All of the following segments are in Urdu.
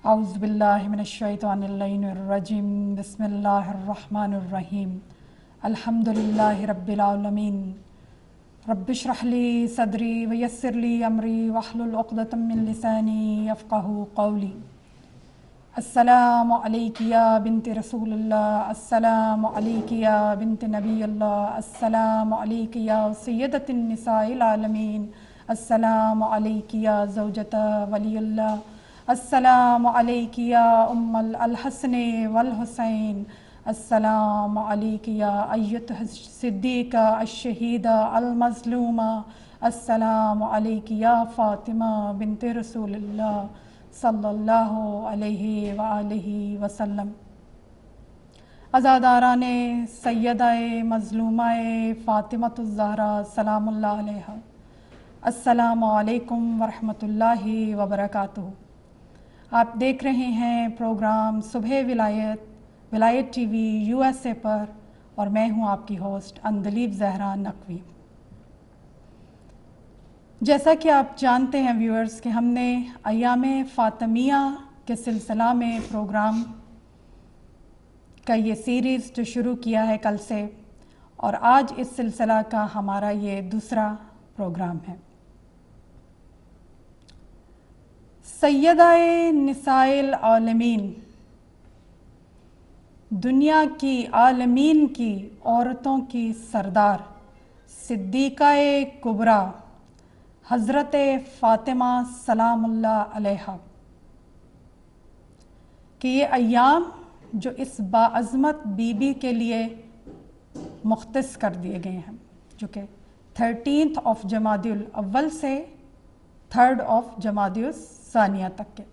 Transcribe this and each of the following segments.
اعوذ باللہ من الشیطان الرجیم بسم اللہ الرحمن الرحیم الحمدللہ رب العالمین رب اشرح لی صدری ویسر لی امری واحلل عقدۃ من لسانی یفقہوا قولی۔ السلام علیک یا بنت رسول اللہ، السلام علیک یا بنت نبی اللہ، السلام علیک یا سیدۃ النساء العالمین، السلام علیک یا زوجۃ ولی اللہ، السلام علیک یا ام الحسن والحسین، السلام علیک یا ایتها الصدیقہ الشہیدہ المظلومہ، السلام علیک یا فاطمہ بنت رسول اللہ صلی اللہ علیہ وآلہ وسلم۔ عزاداران سیدہ مظلومہ فاطمۃ الزہرا سلام اللہ علیہا، السلام علیکم ورحمۃ اللہ وبرکاتہ۔ آپ دیکھ رہے ہیں پروگرام صبح ولایت ٹی وی USA پر، اور میں ہوں آپ کی ہوسٹ اندلیب زہرا نقوی۔ جیسا کہ آپ جانتے ہیں ویورز کہ ہم نے ایام فاطمیہ کے سلسلہ میں پروگرام کا یہ سیریز جو شروع کیا ہے کل سے، اور آج اس سلسلہ کا ہمارا یہ دوسرا پروگرام ہے۔ سیدہ نساء العالمین، دنیا کی عالمین کی عورتوں کی سردار صدیقہ کبریٰ حضرت فاطمہ سلام اللہ علیہا کہ یہ ایام جو اس باعظمت بی بی کے لیے مختص کر دیے گئے ہیں، جو کہ 13 جمادی الاول سے 3 جمادی الثانیہ تک کے۔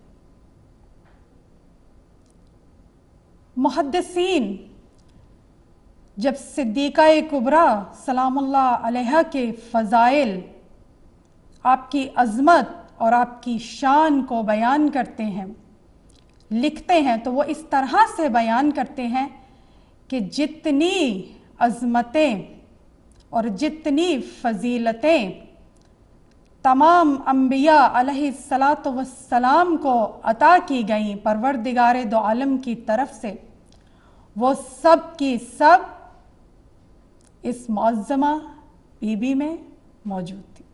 محدثین جب صدیقہ کبریٰ سلام اللہ علیہا کے فضائل، آپ کی عظمت اور آپ کی شان کو بیان کرتے ہیں، لکھتے ہیں، تو وہ اس طرح سے بیان کرتے ہیں کہ جتنی عظمتیں اور جتنی فضیلتیں تمام انبیاء علیہ السلام کو عطا کی گئیں پروردگار دو عالم کی طرف سے، وہ سب کی سب اس معظمہ بی بی میں موجود تھی۔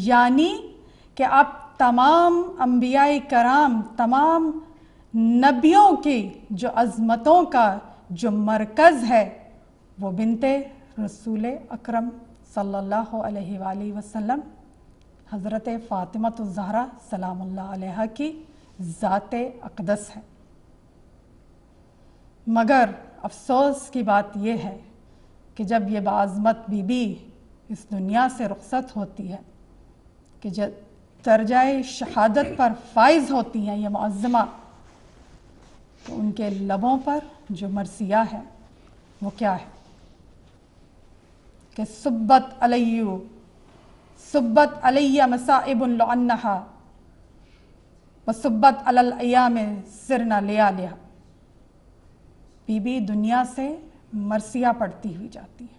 یعنی کہ آپ تمام انبیاء کرام، تمام نبیوں کی جو عظمتوں کا جو مرکز ہے وہ بنت رسول اکرم صلی اللہ علیہ وآلہ وسلم حضرت فاطمۃ الزہرا سلام اللہ علیہا کی ذات اقدس ہے۔ مگر افسوس کی بات یہ ہے کہ جب یہ باعظمت بی بی اس دنیا سے رخصت ہوتی ہے، کہ جب درجہ شہادت پر فائز ہوتی ہیں یہ معظمہ، تو ان کے لبوں پر جو مرثیہ ہے وہ کیا ہے کہ صبت علی مصائب لعنہا وصبت علی الایام سرنا لیالیا۔ بی بی دنیا سے مرثیہ پڑھتی ہوئی جاتی ہے۔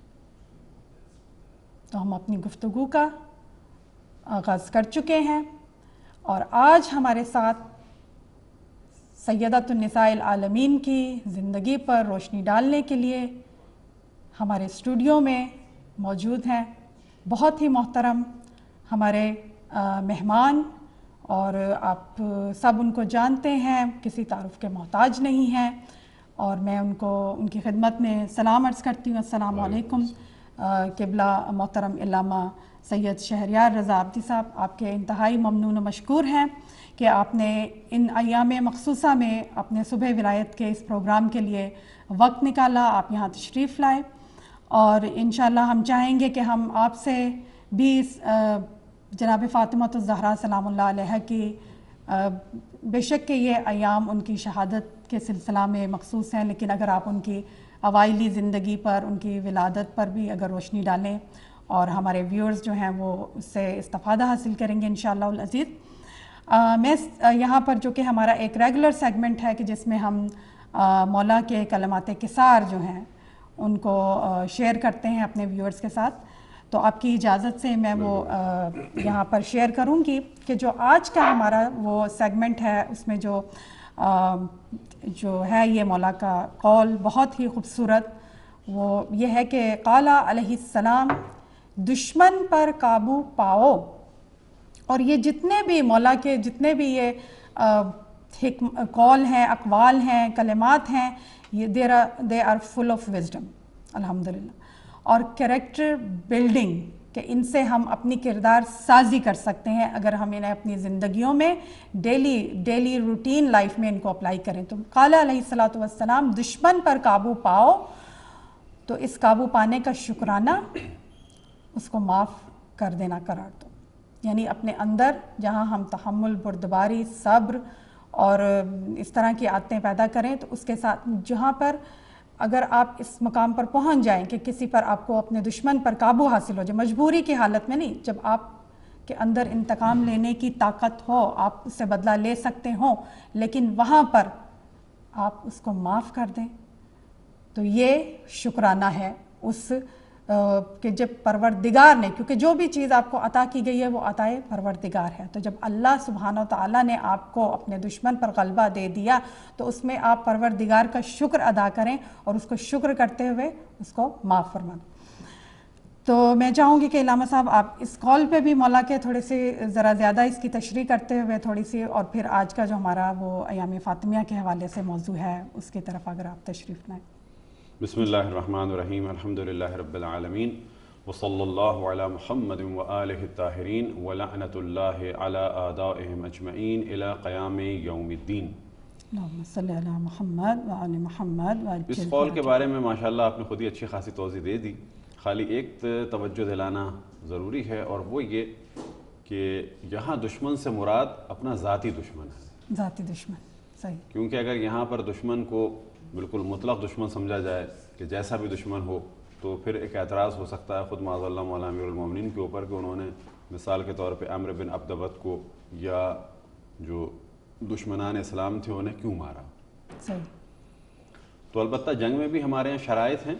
تو ہم اپنی گفتگو کا آغاز کر چکے ہیں، اور آج ہمارے ساتھ سیدۃ النساء العالمین کی زندگی پر روشنی ڈالنے کے لیے ہمارے اسٹوڈیو میں موجود ہیں بہت ہی محترم ہمارے مہمان، اور آپ سب ان کو جانتے ہیں، کسی تعارف کے محتاج نہیں ہیں، اور میں ان کی خدمت میں سلام عرض کرتی ہوں۔ السلام علیکم قبلہ محترم علامہ سید شہریار رضا عابدی صاحب، آپ کے انتہائی ممنون و مشکور ہیں کہ آپ نے ان ایام مخصوصہ میں اپنے صبح ولایت کے اس پروگرام کے لیے وقت نکالا، آپ یہاں تشریف لائے، اور انشاءاللہ ہم چاہیں گے کہ ہم آپ سے بھی جناب فاطمۃ الزہرا سلام اللہ علیہا کی بے شک کہ یہ ایام ان کی شہادت کے سلسلہ میں مخصوص ہیں، لیکن اگر آپ ان کی اوائلی زندگی پر، ان کی ولادت پر بھی اگر روشنی ڈالیں، اور ہمارے ویورز جو ہیں وہ اس سے استفادہ حاصل کریں گے انشاءاللہ العزیز۔ میں یہاں پر جو کہ ہمارا ایک ریگولر سیگمنٹ ہے کہ جس میں ہم مولا کے کلمات قصار جو ہیں ان کو شیئر کرتے ہیں اپنے ویورز کے ساتھ، تو آپ کی اجازت سے میں وہ یہاں پر شیئر کروں گی کہ جو آج کا ہمارا وہ سیگمنٹ ہے اس میں جو ہے یہ مولا کا قول بہت ہی خوبصورت، وہ یہ ہے کہ قال علیہ السلام دشمن پر قابو پاؤ. اور یہ جتنے بھی مولا کے جتنے بھی یہ قول ہیں، اقوال ہیں، کلمات ہیں، یہ they are full of wisdom الحمدللہ، اور کریکٹر بلڈنگ کہ ان سے ہم اپنی کردار سازی کر سکتے ہیں اگر ہم انہیں اپنی زندگیوں میں ڈیلی روٹین لائف میں ان کو اپلائی کریں. تو قال علیہ السلام دشمن پر قابو پاؤ، تو اس قابو پانے کا شکرانہ اس کو معاف کر دینا قرار دو. یعنی اپنے اندر جہاں ہم تحمل، بردباری، صبر اور اس طرح کی عادتیں پیدا کریں، تو اس کے ساتھ جہاں پر اگر آپ اس مقام پر پہنچ جائیں کہ کسی پر آپ کو اپنے دشمن پر قابو حاصل ہو جائے، مجبوری کی حالت میں نہیں، جب آپ کے اندر انتقام لینے کی طاقت ہو، آپ اس سے بدلہ لے سکتے ہوں، لیکن وہاں پر آپ اس کو معاف کر دیں، تو یہ شکرانہ ہے اس کہ جب پروردگار نے، کیونکہ جو بھی چیز آپ کو عطا کی گئی ہے وہ عطائے پروردگار ہے، تو جب اللہ سبحانہ و تعالیٰ نے آپ کو اپنے دشمن پر غلبہ دے دیا تو اس میں آپ پروردگار کا شکر ادا کریں اور اس کو شکر کرتے ہوئے اس کو معاف فرمائیں. تو میں چاہوں گی کہ علامہ صاحب آپ اس کال پہ بھی مولا کے تھوڑے سے ذرا زیادہ اس کی تشریح کرتے ہوئے تھوڑی سی، اور پھر آج کا جو ہمارا وہ ایام فاطمیہ کے حوالے سے موضوع ہے اس کی طرف اگر آپ تشریف لائیں. بسم اللہ الرحمن الرحیم، الحمدللہ رب العالمین، وصلی اللہ علی محمد وآلہ الطاہرین، ولعنۃ اللہ علی اعدائہم اجمعین الی قیام یوم الدین. اللہم صلی علی محمد وآل محمد. اس قول کے بارے میں ماشاءاللہ آپ نے خود ہی اچھی خاصی توضیح دے دی، خالی ایک توجہ دلانا ضروری ہے، اور وہ یہ کہ یہاں دشمن سے مراد اپنا ذاتی دشمن ہے، ذاتی دشمن. صحیح. کیونکہ اگر یہاں پر دشمن کو بالکل مطلق دشمن سمجھا جائے کہ جیسا بھی دشمن ہو، تو پھر ایک اعتراض ہو سکتا ہے خود معاذ اللہ مولانا امیر المومنین کے اوپر کہ انہوں نے مثال کے طور پہ عمرو بن عبدبت کو یا جو دشمنان اسلام تھے انہیں کیوں مارا. صحیح. تو البتہ جنگ میں بھی ہمارے یہاں شرائط ہیں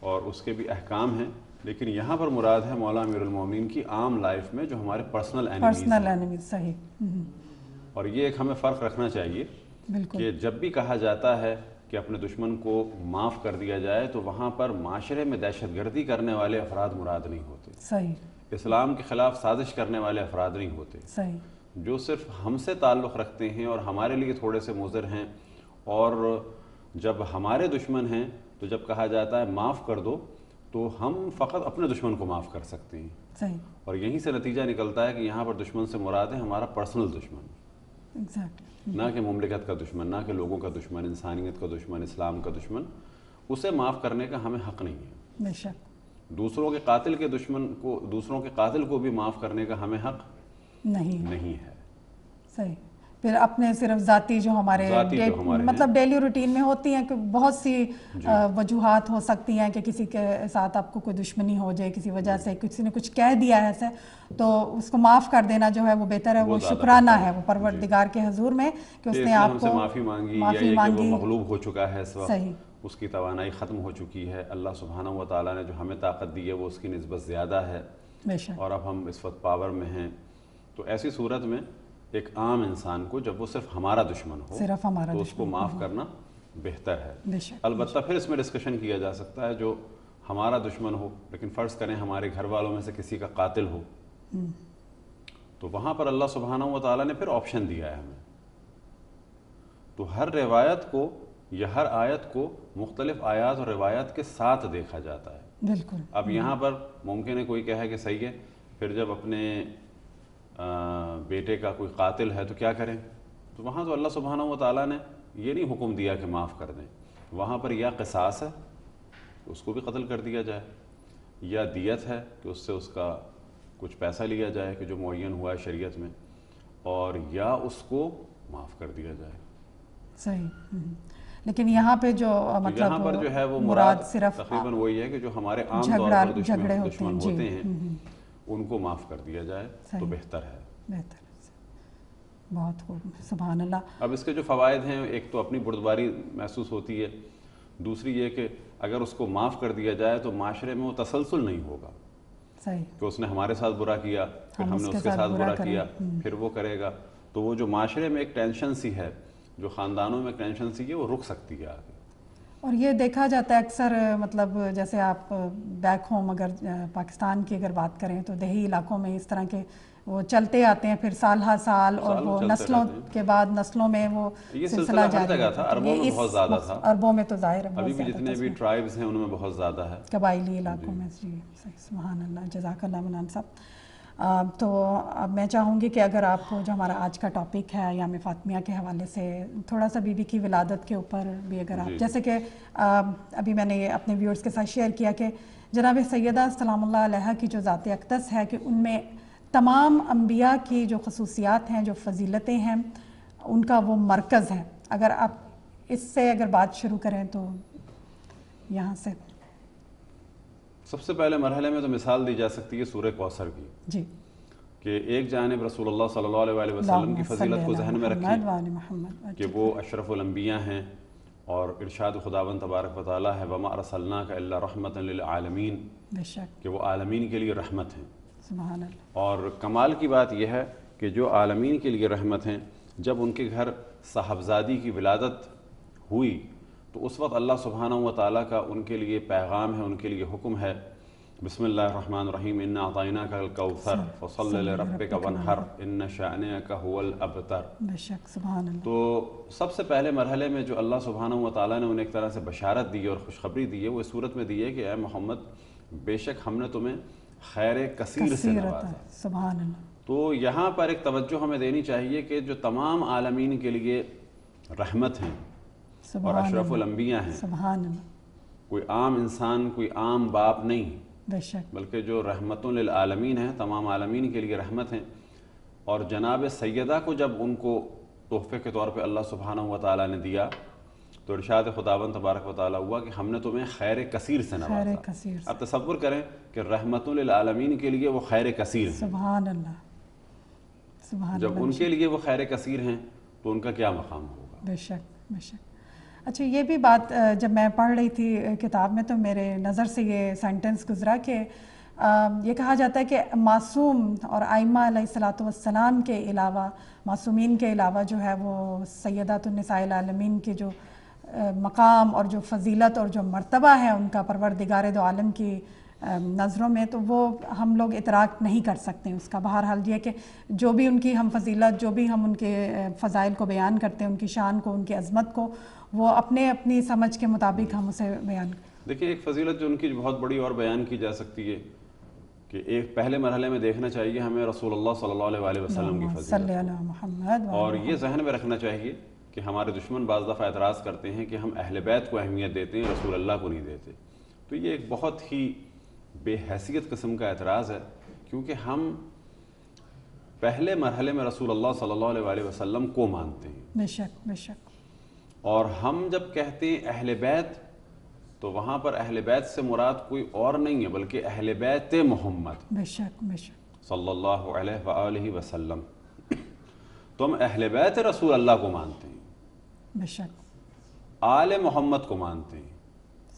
اور اس کے بھی احکام ہیں، لیکن یہاں پر مراد ہے مولانا امیر المومنین کی عام لائف میں جو ہمارے پرسنل اینیمیز. صحیح. اور یہ ایک ہمیں فرق رکھنا چاہیے کہ جب بھی کہا جاتا ہے کہ اپنے دشمن کو معاف کر دیا جائے تو وہاں پر معاشرے میں دہشت گردی کرنے والے افراد مراد نہیں ہوتے. صحیح. اسلام کے خلاف سازش کرنے والے افراد نہیں ہوتے. صحیح. جو صرف ہم سے تعلق رکھتے ہیں اور ہمارے لیے تھوڑے سے مضر ہیں، اور جب ہمارے دشمن ہیں تو جب کہا جاتا ہے معاف کر دو تو ہم فقط اپنے دشمن کو معاف کر سکتے ہیں. صحیح. اور یہیں سے نتیجہ نکلتا ہے کہ یہاں پر دشمن سے مراد ہے ہمارا پرسنل دشمن، نہ کہ مملکت کا دشمن، نہ کہ لوگوں کا دشمن، انسانیت کا دشمن، اسلام کا دشمن. اسے معاف کرنے کا ہمیں حق نہیں ہے. بے شک. دوسروں کے قاتل کے دشمن کو، دوسروں کے قاتل کو بھی معاف کرنے کا ہمیں حق نہیں ہے. صحیح. پھر اپنے صرف ذاتی جو ہمارے مطلب ڈیلی روٹین میں ہوتی ہیں کہ بہت سی وجوہات ہو سکتی ہیں کہ کسی کے ساتھ آپ کو کوئی دشمنی ہو جائے کسی وجہ سے، کسی نے کچھ کہہ دیا ہے ایسے، تو اس کو معاف کر دینا جو ہے وہ بہتر ہے، وہ شکرانہ ہے وہ پروردگار کے حضور میں کہ اس نے آپ کو معافی مانگی، یا یہ کہ وہ مغلوب ہو چکا ہے اس وقت، اس کی توانائی ختم ہو چکی ہے. اللہ سبحانہ و تعالیٰ نے جو ہمیں طاقت دی ہے وہ اس کی نسبت زیادہ ہے، اور اب ہم اس وقت پاور میں ہیں. تو ایسی صورت میں ایک عام انسان کو جب وہ صرف ہمارا دشمن ہو تو اس کو معاف کرنا بہتر ہے. البتہ پھر اس میں ڈسکشن کیا جا سکتا ہے جو ہمارا دشمن ہو لیکن فرض کریں ہمارے گھر والوں میں سے کسی کا قاتل ہو، تو وہاں پر اللہ سبحانہ و تعالیٰ نے پھر آپشن دیا ہے ہمیں. تو ہر روایت کو یا ہر آیت کو مختلف آیات اور روایات کے ساتھ دیکھا جاتا ہے. بالکل. اب یہاں پر ممکن ہے کوئی کہے کہ صحیح ہے، پھر جب اپنے بیٹے کا کوئی قاتل ہے تو کیا کریں؟ تو وہاں تو اللہ سبحانہ و تعالیٰ نے یہ نہیں حکم دیا کہ معاف کر دیں. وہاں پر یا قصاص ہے کہ اس کو بھی قتل کر دیا جائے، یا دیت ہے کہ اس سے اس کا کچھ پیسہ لیا جائے کہ جو معین ہوا ہے شریعت میں، اور یا اس کو معاف کر دیا جائے. صحیح. لیکن یہاں پہ جو مطلب یہاں پر جو ہے وہ مراد صرف تقریباً وہی ہے کہ جو ہمارے عام طور پر دشمن ہوتے ہیں ان کو معاف کر دیا جائے تو بہتر ہے. بہتر. بہت خوب. سبحان اللہ. اب اس کے جو فوائد ہیں، ایک تو اپنی بردباری محسوس ہوتی ہے، دوسری یہ کہ اگر اس کو معاف کر دیا جائے تو معاشرے میں وہ تسلسل نہیں ہوگا. کہ اس نے ہمارے ساتھ برا کیا، پھر ہم نے اس کے ساتھ برا کیا، پھر وہ کرے گا. تو وہ جو معاشرے میں ایک ٹینشن سی ہے، جو خاندانوں میں ایک ٹینشن سی ہے، وہ رک سکتی ہے آگے. اور یہ دیکھا جاتا ہے اکثر، مطلب جیسے آپ بیک ہوم اگر پاکستان کی اگر بات کریں تو دیہی علاقوں میں اس طرح کے وہ چلتے آتے ہیں، پھر سال ہر سال، اور وہ نسلوں کے بعد نسلوں میں وہ سلسلہ جاری تھا. عربوں میں بہت زیادہ تھا، عربوں میں تو ظاہر ہے ابھی بھی جتنے بھی ٹرائبز ہیں ان میں بہت زیادہ ہے، قبائلی علاقوں میں. جی سبحان اللہ، جزاک اللہ منان صاحب. تو اب میں چاہوں گی کہ اگر آپ جو ہمارا آج کا ٹاپک ہے ایام فاطمیہ کے حوالے سے تھوڑا سا بی بی کی ولادت کے اوپر بھی اگر آپ، جیسے کہ ابھی میں نے اپنے ویورز کے ساتھ شیئر کیا کہ جناب سیدہ سلام اللہ علیہا کی جو ذات اقدس ہے کہ ان میں تمام انبیاء کی جو خصوصیات ہیں، جو فضیلتیں ہیں، ان کا وہ مرکز ہے. اگر آپ اس سے اگر بات شروع کریں تو یہاں سے سب سے پہلے مرحلے میں تو مثال دی جا سکتی ہے سورہ کوثر کی، جی، کہ ایک جانب رسول اللہ صلی اللہ علیہ وسلم کی فضیلت کو ذہن میں رکھیں کہ وہ اشرف الانبیاء ہیں، اور ارشاد خداوند تبارک و تعالیٰ ہے وَمَا أَرْسَلْنَاكَ إِلَّا رَحْمَةً لِلْعَالَمِينَ، کہ وہ عالمین کے لیے رحمت ہیں. سبحان اللہ. اور کمال کی بات یہ ہے کہ جو عالمین کے لیے رحمت ہیں، جب ان کے گھر صاحبزادی کی ولادت ہوئی تو اس وقت اللہ سبحانہ و تعالیٰ کا ان کے لیے پیغام ہے، ان کے لیے حکم ہے، بسم اللہ الرحمن الرحیم انا اعطیناک الکوثر فصل لربک وانحر ان شانئک هو الابتر. بے شک، سبحان اللہ. تو سب سے پہلے مرحلے میں جو اللہ سبحانہ و تعالیٰ نے انہیں ایک طرح سے بشارت دی اور خوشخبری دی ہے، وہ اس صورت میں دی ہے کہ اے محمد، بے شک ہم نے تمہیں خیر کثیر سے نوازا. سبحان اللہ. تو یہاں پر ایک توجہ ہمیں دینی چاہیے کہ جو تمام عالمین کے لیے رحمت ہیں اور اشرف الانبیاء ہیں، سبحان اللہ، کوئی عام انسان، کوئی عام باپ نہیں، بے شک، بلکہ جو رحمت للعالمین ہیں، تمام عالمین کے لیے رحمت ہیں. اور جناب سیدہ کو جب ان کو تحفے کے طور پہ اللہ سبحانہ و تعالیٰ نے دیا تو ارشاد خداوند تبارک و تعالیٰ ہوا کہ ہم نے تمہیں خیر کثیر سے نوازا. اب تصور کریں کہ رحمت للعالمین کے لیے وہ خیر کثیر ہیں. سبحان اللہ، سبحان اللہ. جب ان کے لیے وہ خیر کثیر ہیں تو ان کا کیا مقام ہوگا. بے شک، بے شک. اچھا، یہ بھی بات جب میں پڑھ رہی تھی کتاب میں تو میرے نظر سے یہ سینٹنس گزرا کہ یہ کہا جاتا ہے کہ معصوم اور ائمہ علیہ الصلاۃ والسلام کے علاوہ، معصومین کے علاوہ جو ہے وہ سیدات النساء العالمین کے جو مقام اور جو فضیلت اور جو مرتبہ ہے ان کا پروردگار دو عالم کی نظروں میں، تو وہ ہم لوگ ادراک نہیں کر سکتے اس کا. بہرحال یہ کہ جو بھی ان کی ہم فضیلت، جو بھی ہم ان کے فضائل کو بیان کرتے ہیں، ان کی شان کو، ان کی عظمت کو، وہ اپنی سمجھ کے مطابق ہم اسے بیان کریں. دیکھیں، ایک فضیلت جو ان کی بہت بڑی اور بیان کی جا سکتی ہے کہ ایک پہلے مرحلے میں دیکھنا چاہیے ہمیں رسول اللہ صلی اللہ علیہ وسلم کی فضیلت، اور یہ ذہن میں رکھنا چاہیے کہ ہمارے دشمن بعض دفعہ اعتراض کرتے ہیں کہ ہم اہل بیت کو اہمیت دیتے ہیں، رسول اللہ کو نہیں دیتے. تو یہ ایک بہت ہی بے حیثیت قسم کا اعتراض ہے، کیونکہ ہم پہلے مرحلے میں رسول اللہ صلی اللہ علیہ وسلم کو مانتے ہیں. بے شک، بے شک. اور ہم جب کہتے ہیں اہل بیت تو وہاں پر اہل بیت سے مراد کوئی اور نہیں ہے بلکہ اہل بیت محمد، بے شک، بے شک، صلی اللہ علیہ وآلہ وسلم. تو ہم اہل بیت رسول اللہ کو مانتے ہیں، بے شک، آل محمد کو مانتے ہیں.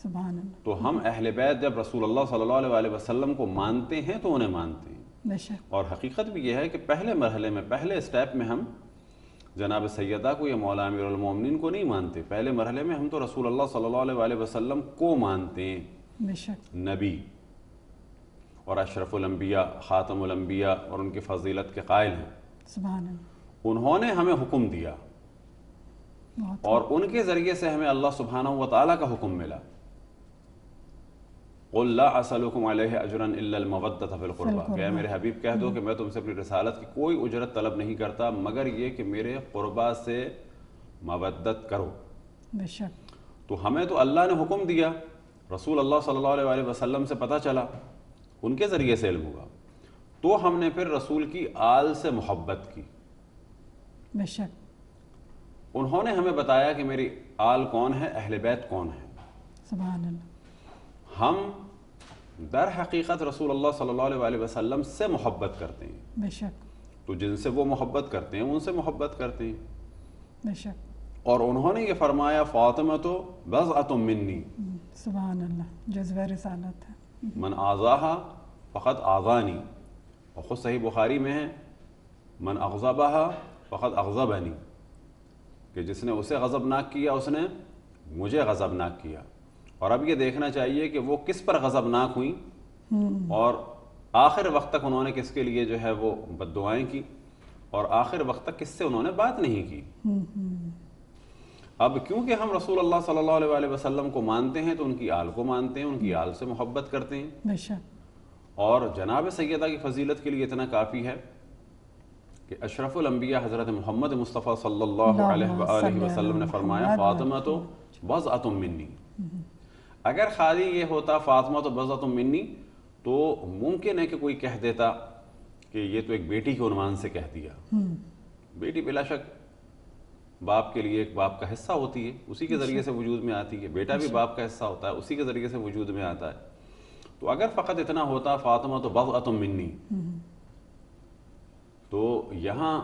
سبحان اللہ. تو ہم اہل بیت جب رسول اللہ صلی اللہ علیہ وسلم کو مانتے ہیں تو انہیں مانتے ہیں. بے شک. اور حقیقت بھی یہ ہے کہ پہلے مرحلے میں، پہلے اسٹیپ میں ہم جناب سیدہ کو یا مولا امیر المومنین کو نہیں مانتے. پہلے مرحلے میں ہم تو رسول اللہ صلی اللہ علیہ وسلم کو مانتے ہیں. بے شک. نبی اور اشرف الانبیاء، خاتم الانبیاء اور ان کی فضیلت کے قائل ہیں. سبحان اللہ. انہوں نے ہمیں حکم دیا اور ان کے ذریعے سے ہمیں اللہ سبحانہ و تعالیٰ کا حکم ملا. قُلْ لَا أَسْأَلُكُمْ عَلَيْهِ أَجْرًا إِلَّا الْمَوَدَّةَ فِي الْقُرْبَى، کہ اے میرے حبیب کہہ دو کہ میں تم سے اپنی رسالت کی کوئی اجرت طلب نہیں کرتا مگر یہ کہ میرے قربا سے مودت کرو. بے شک. تو ہمیں تو اللہ نے حکم دیا، رسول اللہ صلی اللہ علیہ وسلم سے پتہ چلا، ان کے ذریعے سے علم ہوا، تو ہم نے پھر رسول کی آل سے محبت کی. بے شک. انہوں نے ہمیں بتایا کہ میری آل کون ہے، اہل بیت کون ہے. سبحان اللہ. ہم در حقیقت رسول اللہ صلی اللہ علیہ وسلم سے محبت کرتے ہیں. بے شک. تو جن سے وہ محبت کرتے ہیں ان سے محبت کرتے ہیں. بے شک. اور انہوں نے یہ فرمایا فاطمہ تو بضعۃ منی، سبحان اللہ، جزوہ رسالت ہے. من آذاہا فقط آغانی، اور خود صحیح بخاری میں ہے من اغضبہا فقط اغضبنی، کہ جس نے اسے غضبناک کیا اس نے مجھے غضبناک کیا۔ اور اب یہ دیکھنا چاہیے کہ وہ کس پر غضبناک ہوئیں، اور آخر وقت تک انہوں نے کس کے لیے جو ہے وہ بد دعائیں کی، اور آخر وقت تک کس سے انہوں نے بات نہیں کی۔ اب کیونکہ ہم رسول اللہ صلی اللہ علیہ وآلہ وسلم کو مانتے ہیں تو ان کی آل کو مانتے ہیں، ان کی آل سے محبت کرتے ہیں، اور جناب سیدہ کی فضیلت کے لیے اتنا کافی ہے کہ اشرف الانبیاء حضرت محمد مصطفیٰ صلی اللہ علیہ وآلہ وسلم نے فرمایا فاطمہ تو بضعۃ منی۔ اگر خالی یہ ہوتا فاطمہ تو بضعۃ منی تو ممکن ہے کہ کوئی کہہ دیتا کہ یہ تو ایک بیٹی کے عنوان سے کہہ دیا۔ بیٹی بلا شک باپ کے لیے ایک باپ کا حصہ ہوتی ہے، اسی کے ذریعے سے وجود میں آتی ہے، بیٹا بھی باپ کا حصہ ہوتا ہے، اسی کے ذریعے سے وجود میں آتا ہے۔ تو اگر فقط اتنا ہوتا فاطمہ تو بضعۃ منی تو یہاں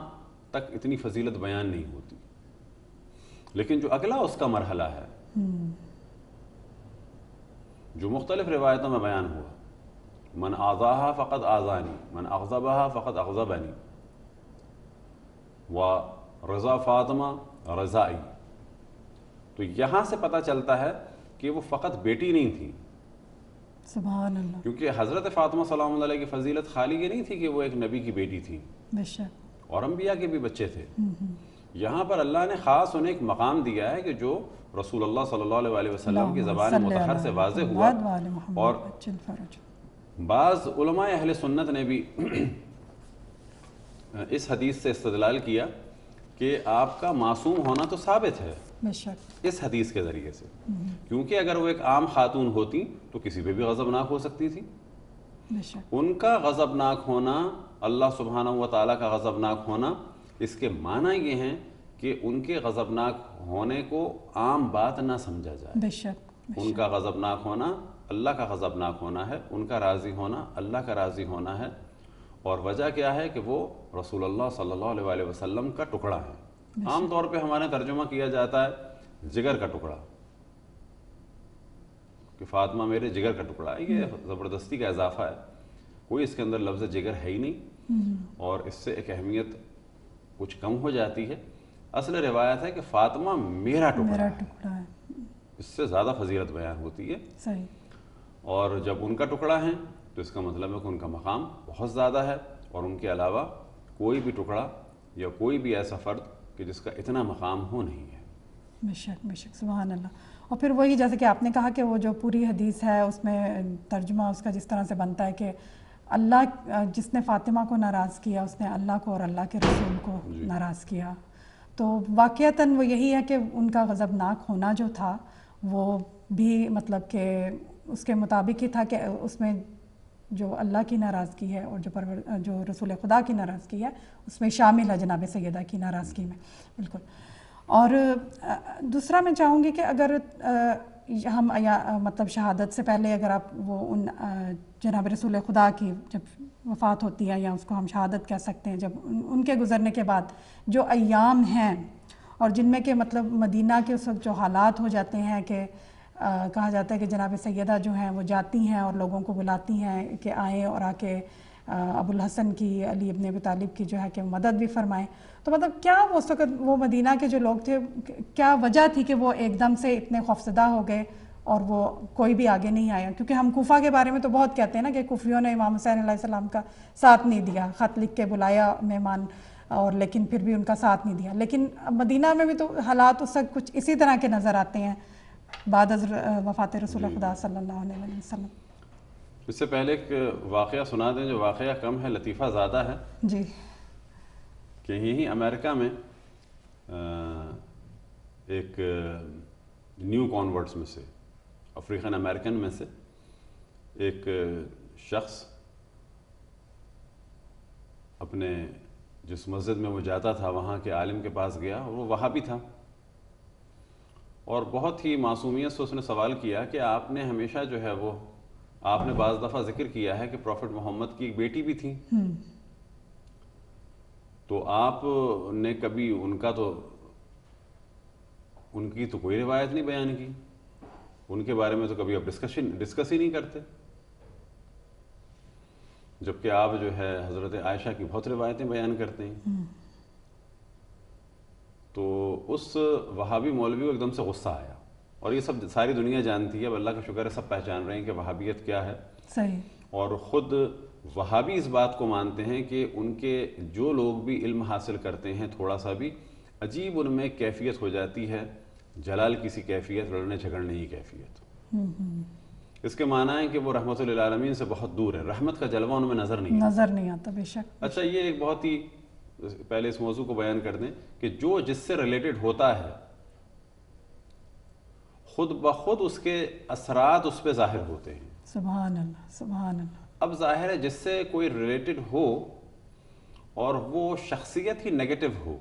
تک اتنی فضیلت بیان نہیں ہوتی۔ لیکن جو اگلا اس کا مرحلہ ہے جو مختلف روایتوں میں بیان ہوا، من آذاہا فقط آذانی، من اغضبہا فقط اغضبنی، ورضا فاطمہ رضائی، تو یہاں سے پتہ چلتا ہے کہ وہ فقط بیٹی نہیں تھی، سبحان اللہ، کیونکہ حضرت فاطمہ سلام اللہ علیہ کی فضیلت خالی یہ نہیں تھی کہ وہ ایک نبی کی بیٹی تھی، اور انبیاء کے بھی بچے تھے۔ یہاں پر اللہ نے خاص انہیں ایک مقام دیا ہے کہ جو رسول اللہ صلی اللہ علیہ وسلم کی زبان مطہر سے واضح ہوا، اور بعض علماء اہل سنت نے بھی اس حدیث سے استدلال کیا کہ آپ کا معصوم ہونا تو ثابت ہے اس حدیث کے ذریعے سے، کیونکہ اگر وہ ایک عام خاتون ہوتی تو کسی پہ بھی غضبناک ہو سکتی تھی۔ ان کا غضبناک ہونا، اللہ سبحانہ و تعالیٰ کا غضبناک ہونا، اس کے معنی یہ ہیں کہ ان کے غضبناک ہونے کو عام بات نہ سمجھا جائے۔ ان کا غضبناک ہونا اللہ کا غضبناک ہونا ہے، ان کا راضی ہونا اللہ کا راضی ہونا ہے، اور وجہ کیا ہے کہ وہ رسول اللہ صلی اللہ علیہ وآلہ وسلم کا ٹکڑا ہے۔ عام طور پہ ہمارے ترجمہ کیا جاتا ہے جگر کا ٹکڑا، کہ فاطمہ میرے جگر کا ٹکڑا ہے، یہ زبردستی کا اضافہ ہے، کوئی اس کے اندر لفظ جگر ہے ہی نہیں، اور اس سے ایک اہمیت کچھ کم ہو جاتی ہے۔ اصل روایت ہے کہ فاطمہ میرا ٹکڑا ہے، اس سے زیادہ فضیلت بیان ہوتی ہے، اور جب ان کا ٹکڑا ہے تو اس کا مطلب ہے کہ ان کا مقام بہت زیادہ ہے، اور ان کے علاوہ کوئی بھی ٹکڑا یا کوئی بھی ایسا فرد کہ جس کا اتنا مقام ہو نہیں ہے۔ بے شک بے شک، سبحان اللہ۔ اور پھر وہی جیسے کہ آپ نے کہا کہ وہ جو پوری حدیث ہے اس میں ترجمہ اس کا جس طرح سے بنتا ہے کہ اللہ جس نے فاطمہ کو ناراض کیا اس نے اللہ کو اور اللہ کے رسول کو ناراض کیا، تو واقعتاً وہ یہی ہے کہ ان کا غضبناک ہونا جو تھا وہ بھی مطلب کہ اس کے مطابق ہی تھا کہ اس میں جو اللہ کی ناراضگی ہے اور جو رسول خدا کی ناراضگی ہے اس میں شامل ہے جناب سیدہ کی ناراضگی میں، بالکل۔ اور دوسرا میں چاہوں گی کہ اگر ہم مطلب شہادت سے پہلے اگر آپ وہ ان جناب رسول خدا کی جب وفات ہوتی ہے، یا اس کو ہم شہادت کہہ سکتے ہیں، جب ان کے گزرنے کے بعد جو ایام ہیں اور جن میں کہ مطلب مدینہ کے اس وقت جو حالات ہو جاتے ہیں کہ کہا جاتا ہے کہ جناب سیدہ جو ہیں وہ جاتی ہیں اور لوگوں کو بلاتی ہیں کہ آئیں اور آ کے ابو الحسن کی، علی ابن ابی طالب کی جو ہے کہ مدد بھی فرمائیں، تو مطلب کیا اس وقت وہ مدینہ کے جو لوگ تھے کیا وجہ تھی کہ وہ ایک دم سے اتنے خوفزدہ ہو گئے اور وہ کوئی بھی آگے نہیں آیا؟ کیونکہ ہم کوفہ کے بارے میں تو بہت کہتے ہیں نا کہ کوفیوں نے امام حسین علیہ السلام کا ساتھ نہیں دیا، خط لکھ کے بلایا مہمان اور لیکن پھر بھی ان کا ساتھ نہیں دیا، لیکن مدینہ میں بھی تو حالات اس وقت کچھ اسی طرح کے نظر آتے ہیں بعد از وفات رسول خدا صلی اللہ علیہ وسلم۔ اس سے پہلے ایک واقعہ سنا دیں جو واقعہ کم ہے لطیفہ زیادہ ہے، جی، کہ یہیں امریکہ میں ایک نیو کانورٹس میں سے، افریقن امریکن میں سے ایک شخص اپنے جس مسجد میں وہ جاتا تھا وہاں کے عالم کے پاس گیا، اور وہ وہابی تھا، اور بہت ہی معصومیت سے اس نے سوال کیا کہ آپ نے ہمیشہ جو ہے وہ آپ نے بعض دفعہ ذکر کیا ہے کہ پروفٹ محمد کی ایک بیٹی بھی تھی، تو آپ نے کبھی ان کی تو کوئی روایت نہیں بیان کی، ان کے بارے میں تو کبھی آپ ڈسکس ہی نہیں کرتے۔ جبکہ آپ جو ہے حضرت عائشہ کی بہت روایتیں بیان کرتے ہیں. تو اس وہابی مولوی کو ایک دم سے غصہ آیا, اور یہ سب ساری دنیا جانتی ہے, اب اللہ کا شکر ہے سب پہچان رہے ہیں کہ وہابیت کیا ہے. صحیح. اور خود وہابی اس بات کو مانتے ہیں کہ ان کے جو لوگ بھی علم حاصل کرتے ہیں تھوڑا سا بھی, عجیب ان میں کیفیت ہو جاتی ہے, جلال کی سی کیفیت, لڑنے جھگڑنے کی کیفیت. اس کے معنی ہے کہ وہ رحمت للعالمین سے بہت دور ہے, رحمت کا جلوہ ان میں نظر نہیں آتا. بے شک. اچھا, یہ ایک بہت ہی پہلے اس موضوع کو بیان کر دیں کہ جو جس سے ریلیٹڈ ہوتا ہے خود بخود اس کے اثرات اس پہ ظاہر ہوتے ہیں. سبحان اللہ, سبحان اللہ. اب ظاہر ہے جس سے کوئی ریلیٹڈ ہو اور وہ شخصیت ہی نیگیٹو ہو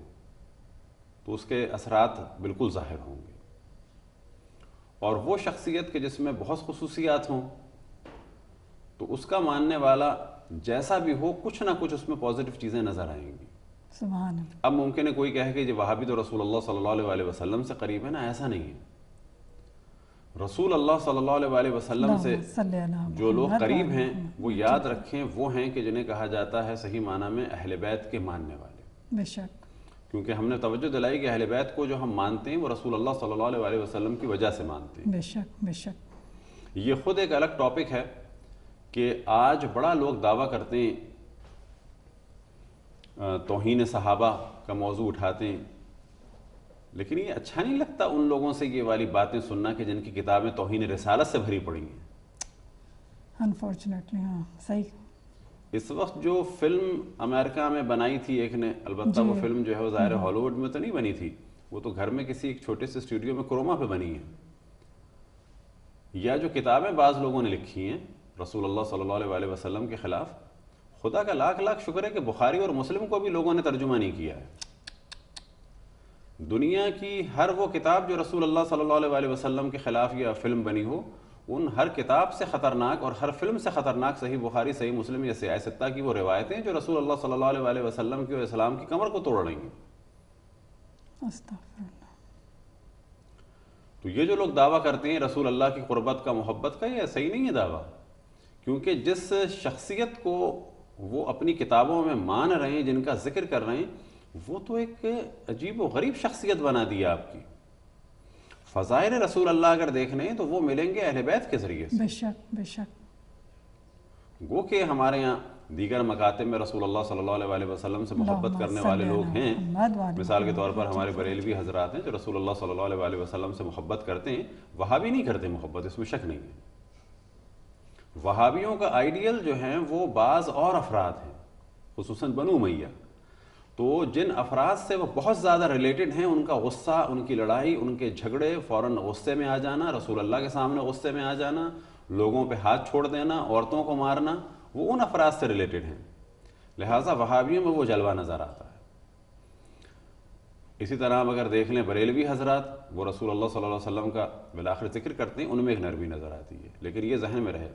تو اس کے اثرات بالکل ظاہر ہوں گے, اور وہ شخصیت کے جس میں بہت خصوصیات ہوں تو اس کا ماننے والا جیسا بھی ہو کچھ نہ کچھ اس میں پازیٹیو چیزیں نظر آئیں گی. سبحان اللہ. اب ممکن ہے کوئی کہے کہ یہ وہابی تو رسول اللہ صلی اللہ علیہ وسلم سے قریب ہے نا, ایسا نہیں ہے. رسول اللہ صلی اللہ علیہ وسلم سے جو لوگ قریب ہیں وہ یاد رکھیں وہ ہیں کہ جنہیں کہا جاتا ہے صحیح معنی میں اہل بیت کے ماننے والے. بے شک. کیونکہ ہم نے توجہ دلائی کہ اہل بیت کو جو ہم مانتے ہیں وہ رسول اللہ صلی اللہ علیہ وسلم کی وجہ سے مانتے ہیں. بے شک, بے شک. یہ خود ایک الگ ٹاپک ہے کہ آج بڑا لوگ دعویٰ کرتے ہیں, توہین صحابہ کا موضوع اٹھاتے ہیں, لیکن یہ اچھا نہیں لگتا ان لوگوں سے یہ والی باتیں سننا کہ جن کی کتابیں توہین رسالت سے بھری پڑی ہیں. انفارچونیٹلی. ہاں, صحیح. اس وقت جو فلم امریکہ میں بنائی تھی ایک نے, البتہ وہ فلم جو ہے وہ ظاہر ہالی ووڈ میں تو نہیں بنی تھی, وہ تو گھر میں کسی ایک چھوٹے سے اسٹوڈیو میں کروما پہ بنی ہے. یا جو کتابیں بعض لوگوں نے لکھی ہیں رسول اللہ صلی اللہ علیہ وسلم کے خلاف, خدا کا لاکھ لاکھ شکر ہے کہ بخاری اور مسلم کو بھی لوگوں نے ترجمہ نہیں کیا ہے. دنیا کی ہر وہ کتاب جو رسول اللہ صلی اللہ علیہ وسلم کے خلاف یا فلم بنی ہو, ان ہر کتاب سے خطرناک اور ہر فلم سے خطرناک صحیح بخاری, صحیح مسلم یا سیاہ ستہ کی وہ روایتیں جو رسول اللہ صلی اللہ علیہ وسلم کی اور اسلام کی کمر کو توڑ رہی ہیں. استغفر اللہ. تو یہ جو لوگ دعویٰ کرتے ہیں رسول اللہ کی قربت کا, محبت کا, یہ صحیح نہیں ہے دعویٰ, کیونکہ جس شخصیت کو وہ اپنی کتابوں میں مان رہے ہیں, جن کا ذکر کر رہے ہیں, وہ تو ایک عجیب و غریب شخصیت بنا دی آپ کی. فضائل رسول اللہ اگر دیکھنے ہیں تو وہ ملیں گے اہل بیت کے ذریعے سے. بے شک, بے شک. گو کہ ہمارے یہاں دیگر مکاتب میں رسول اللہ صلی اللہ علیہ وسلم سے محبت کرنے والے لوگ ہیں. مثال کے طور پر ہمارے بریلوی حضرات ہیں جو رسول اللہ صلی اللہ علیہ وسلم سے محبت کرتے ہیں. وہابی نہیں کرتے محبت, اس میں شک نہیں ہے. وہابیوں کا آئیڈیل جو ہیں وہ بعض اور افراد ہیں, خصوصاً بنو امیہ. تو جن افراد سے وہ بہت زیادہ ریلیٹڈ ہیں, ان کا غصہ, ان کی لڑائی, ان کے جھگڑے, فوراً غصے میں آ جانا, رسول اللہ کے سامنے غصے میں آ جانا, لوگوں پہ ہاتھ چھوڑ دینا, عورتوں کو مارنا, وہ ان افراد سے ریلیٹڈ ہیں. لہٰذا وہابیوں میں وہ جلوہ نظر آتا ہے. اسی طرح ہم اگر دیکھ لیں بریلوی حضرات, وہ رسول اللہ صلی اللہ علیہ وسلم کا بالآخر ذکر کرتے ہیں, ان میں ایک نرمی نظر آتی ہے. لیکن یہ ذہن میں رہے,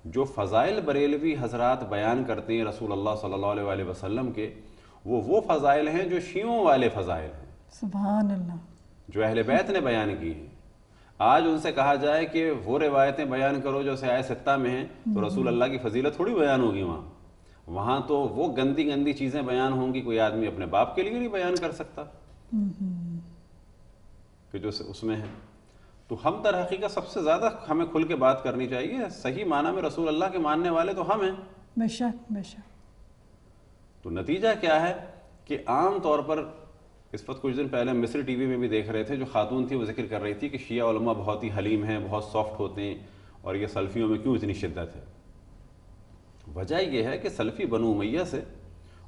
جو فضائل بریلوی حضرات بیان کرتے ہیں رسول اللہ صلی اللہ علیہ وسلم کے, وہ فضائل ہیں جو شیعوں والے فضائل ہیں. سبحان اللہ. جو اہل بیت نے بیان کی ہیں. آج ان سے کہا جائے کہ وہ روایتیں بیان کرو جو سیاہ ستہ میں ہیں, تو رسول اللہ کی فضیلت تھوڑی بیان ہوگی وہاں تو وہ گندی گندی چیزیں بیان ہوں گی. کوئی آدمی اپنے باپ کے لیے نہیں بیان کر سکتا کہ جو اس میں ہے. تو ہم در حقیقت سب سے زیادہ ہمیں کھل کے بات کرنی چاہیے, صحیح معنی میں رسول اللہ کے ماننے والے تو ہم ہیں. بے شک, بے شک. تو نتیجہ کیا ہے کہ عام طور پر اس وقت کچھ دن پہلے مصری ٹی وی میں بھی دیکھ رہے تھے, جو خاتون تھی وہ ذکر کر رہی تھی کہ شیعہ علماء بہت ہی حلیم ہیں, بہت سافٹ ہوتے ہیں, اور یہ سلفیوں میں کیوں اتنی شدت ہے. وجہ یہ ہے کہ سلفی بنو امیہ سے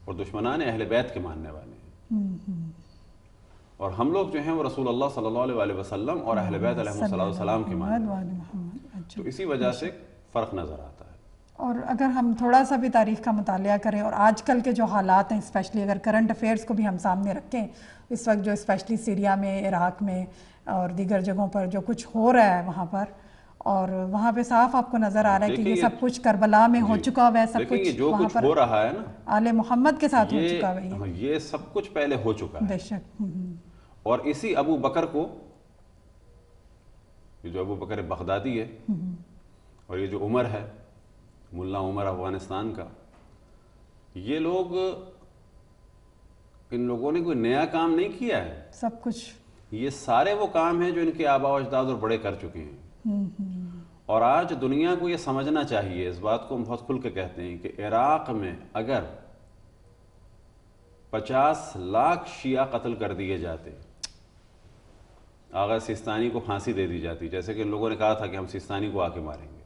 اور دشمنان اہل بیت کے ماننے والے ہیں, اور ہم لوگ جو ہیں وہ رسول اللہ صلی اللہ علیہ وسلم اور اہل بیت علیہ السلام کے ماننے والے ہیں. تو اسی وجہ سے فرق نظر آتا ہے. اور اگر ہم تھوڑا سا بھی تاریخ کا مطالعہ کریں اور آج کل کے جو حالات ہیں, اسپیشلی اگر کرنٹ افیئرس کو بھی ہم سامنے رکھیں, اس وقت جو اسپیشلی سیریا میں, عراق میں اور دیگر جگہوں پر جو کچھ ہو رہا ہے وہاں پر, اور وہاں پہ صاف آپ کو نظر آ رہا ہے کہ یہ سب کچھ کربلا میں ہو چکا ہوا ہے. سب کچھ جو کچھ ہو رہا ہے نا آل محمد کے ساتھ ہو چکا ہے, یہ سب کچھ پہلے ہو چکا ہے. بے شک. اور اسی ابو بکر کو, یہ جو ابو بکر بغدادی ہے, اور یہ جو عمر ہے, ملا عمر افغانستان کا, یہ لوگ، ان لوگوں نے کوئی نیا کام نہیں کیا ہے، سب کچھ یہ سارے وہ کام ہیں جو ان کے آباء و اجداد اور بڑے کر چکے ہیں. اور آج دنیا کو یہ سمجھنا چاہیے، اس بات کو ہم بہت کھل کے کہتے ہیں کہ عراق میں اگر 50 لاکھ شیعہ قتل کر دیے جاتے، آغا سیستانی کو پھانسی دے دی جاتی، جیسے کہ ان لوگوں نے کہا تھا کہ ہم سیستانی کو آ کے ماریں گے،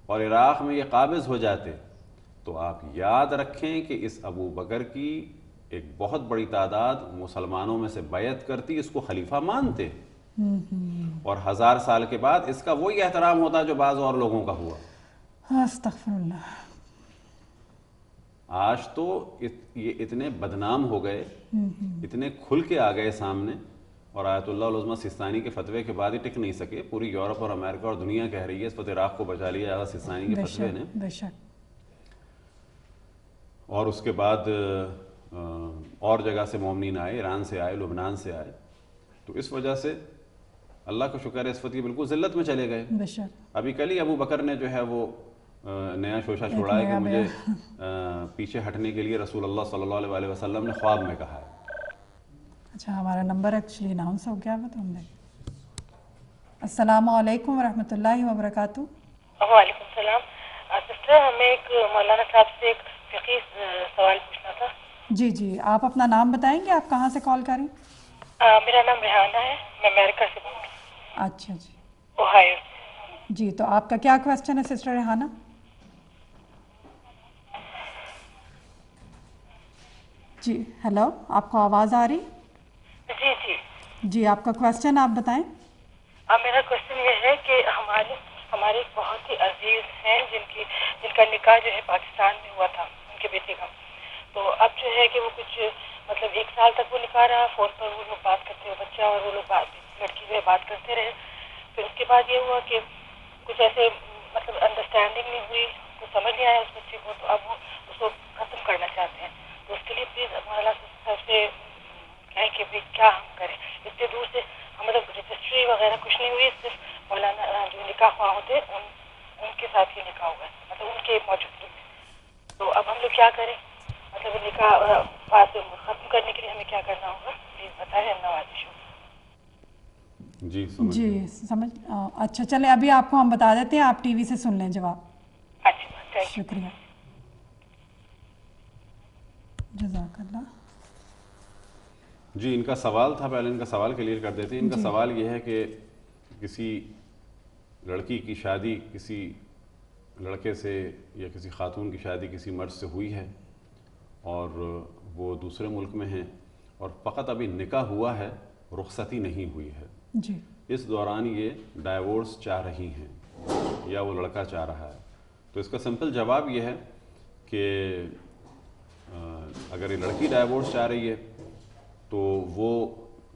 اور عراق میں یہ قابض ہو جاتے، تو آپ یاد رکھیں کہ اس ابو بکر کی ایک بہت بڑی تعداد مسلمانوں میں سے بیعت کرتی، اس کو خلیفہ مانتے، اور 1000 سال کے بعد اس کا وہی احترام ہوتا جو بعض اور لوگوں کا ہوا. استغفر اللہ. آج تو یہ اتنے بدنام ہو گئے، اتنے کھل کے آ گئے سامنے، اور آیت اللہ العظمیٰ سیستانی کے فتوے کے بعد ہی ٹک نہیں سکے. پوری یورپ اور امریکہ اور دنیا کہہ رہی ہے اس وقت عراق کو بچا لیا آغا سیستانی کے فتوے نے. بے شک. اور اس کے بعد اور جگہ سے مومنین آئے، ایران سے آئے، لبنان سے آئے. تو اس وجہ سے اللہ کا شکر ہے اس وقت یہ بالکل ذلت میں چلے گئے. بے شک. ابھی کل ہی ابو بکر نے جو ہے وہ نیا شوشہ چھوڑا ہے کہ مجھے پیچھے ہٹنے کے لیے رسول اللہ صلی اللہ علیہ وسلم نے خواب میں کہا ہے. اچھا، ہمارا نمبر ایکچولی اناؤنس ہو گیا وہ تو ہم نے. السلام علیکم ورحمۃ اللہ وبرکاتہ. وعلیکم السلام. سسٹر، ہمیں ایک مولانا صاحب سے ایک فقہی سوال پوچھنا تھا. جی جی، آپ اپنا نام بتائیں گے، آپ کہاں سے کال کریں؟ میرا نام ریحانہ ہے، میں امریکہ سے بول رہی ہوں. اچھا جی، اوہایو. جی تو آپ کا کیا کویسچن ہے سسٹر ریحانہ؟ جی ہیلو، آپ کو آواز آ رہی؟ جی جی جی، آپ کا کویسچن آپ بتائیں. میرا کوشچن یہ ہے کہ ہمارے بہت ہی عزیز ہیں جن کا نکاح جو ہے پاکستان میں ہوا تھا، ان کے بیٹے کا. تو اب جو ہے کہ وہ کچھ مطلب 1 سال تک وہ نکاح رہا، فون پر وہ لوگ بات کرتے ہوئے بچہ اور وہ لوگ لڑکی جو ہے بات کرتے رہے. پھر اس کے بعد یہ ہوا کہ کچھ ایسے مطلب انڈرسٹینڈنگ نہیں ہوئی، کچھ سمجھ نہیں آیا اس بچے کو، تو اب وہ اس کو ختم کرنا چاہتے ہیں. تو اس کے لیے پلیز مولانا صاحب سے کہیں کہ کیا ہم کریں. اتنے دور سے مطلب رجسٹری وغیرہ کچھ نہیں ہوئی، صرف مولانا جو نکاح خواہ ہوتے ان کے ساتھ ہی نکاح ہوا، مطلب ان کے موجودگی میں. تو اب ہم لوگ کیا کریں، مطلب نکاح ختم کرنے کے لیے ہمیں کیا کرنا ہوگا، پلیز بتائیں. نوازش ہوں. جی سمجھ. اچھا چلیں، ابھی آپ کو ہم بتا دیتے ہیں، آپ ٹی وی سے سن لیں جواب. اچھا، شکریہ، جزاک اللہ. جی، ان کا سوال تھا، پہلے ان کا سوال کلیئر کر دیتے ہیں. ان کا سوال یہ ہے کہ کسی لڑکی کی شادی کسی لڑکے سے یا کسی خاتون کی شادی کسی مرد سے ہوئی ہے اور وہ دوسرے ملک میں ہیں اور فقط ابھی نکاح ہوا ہے، رخصتی نہیں ہوئی ہے. جی، اس دوران یہ ڈائیورس چاہ رہی ہیں یا وہ لڑکا چاہ رہا ہے. تو اس کا سمپل جواب یہ ہے کہ اگر یہ لڑکی ڈائیورس چاہ رہی ہے تو وہ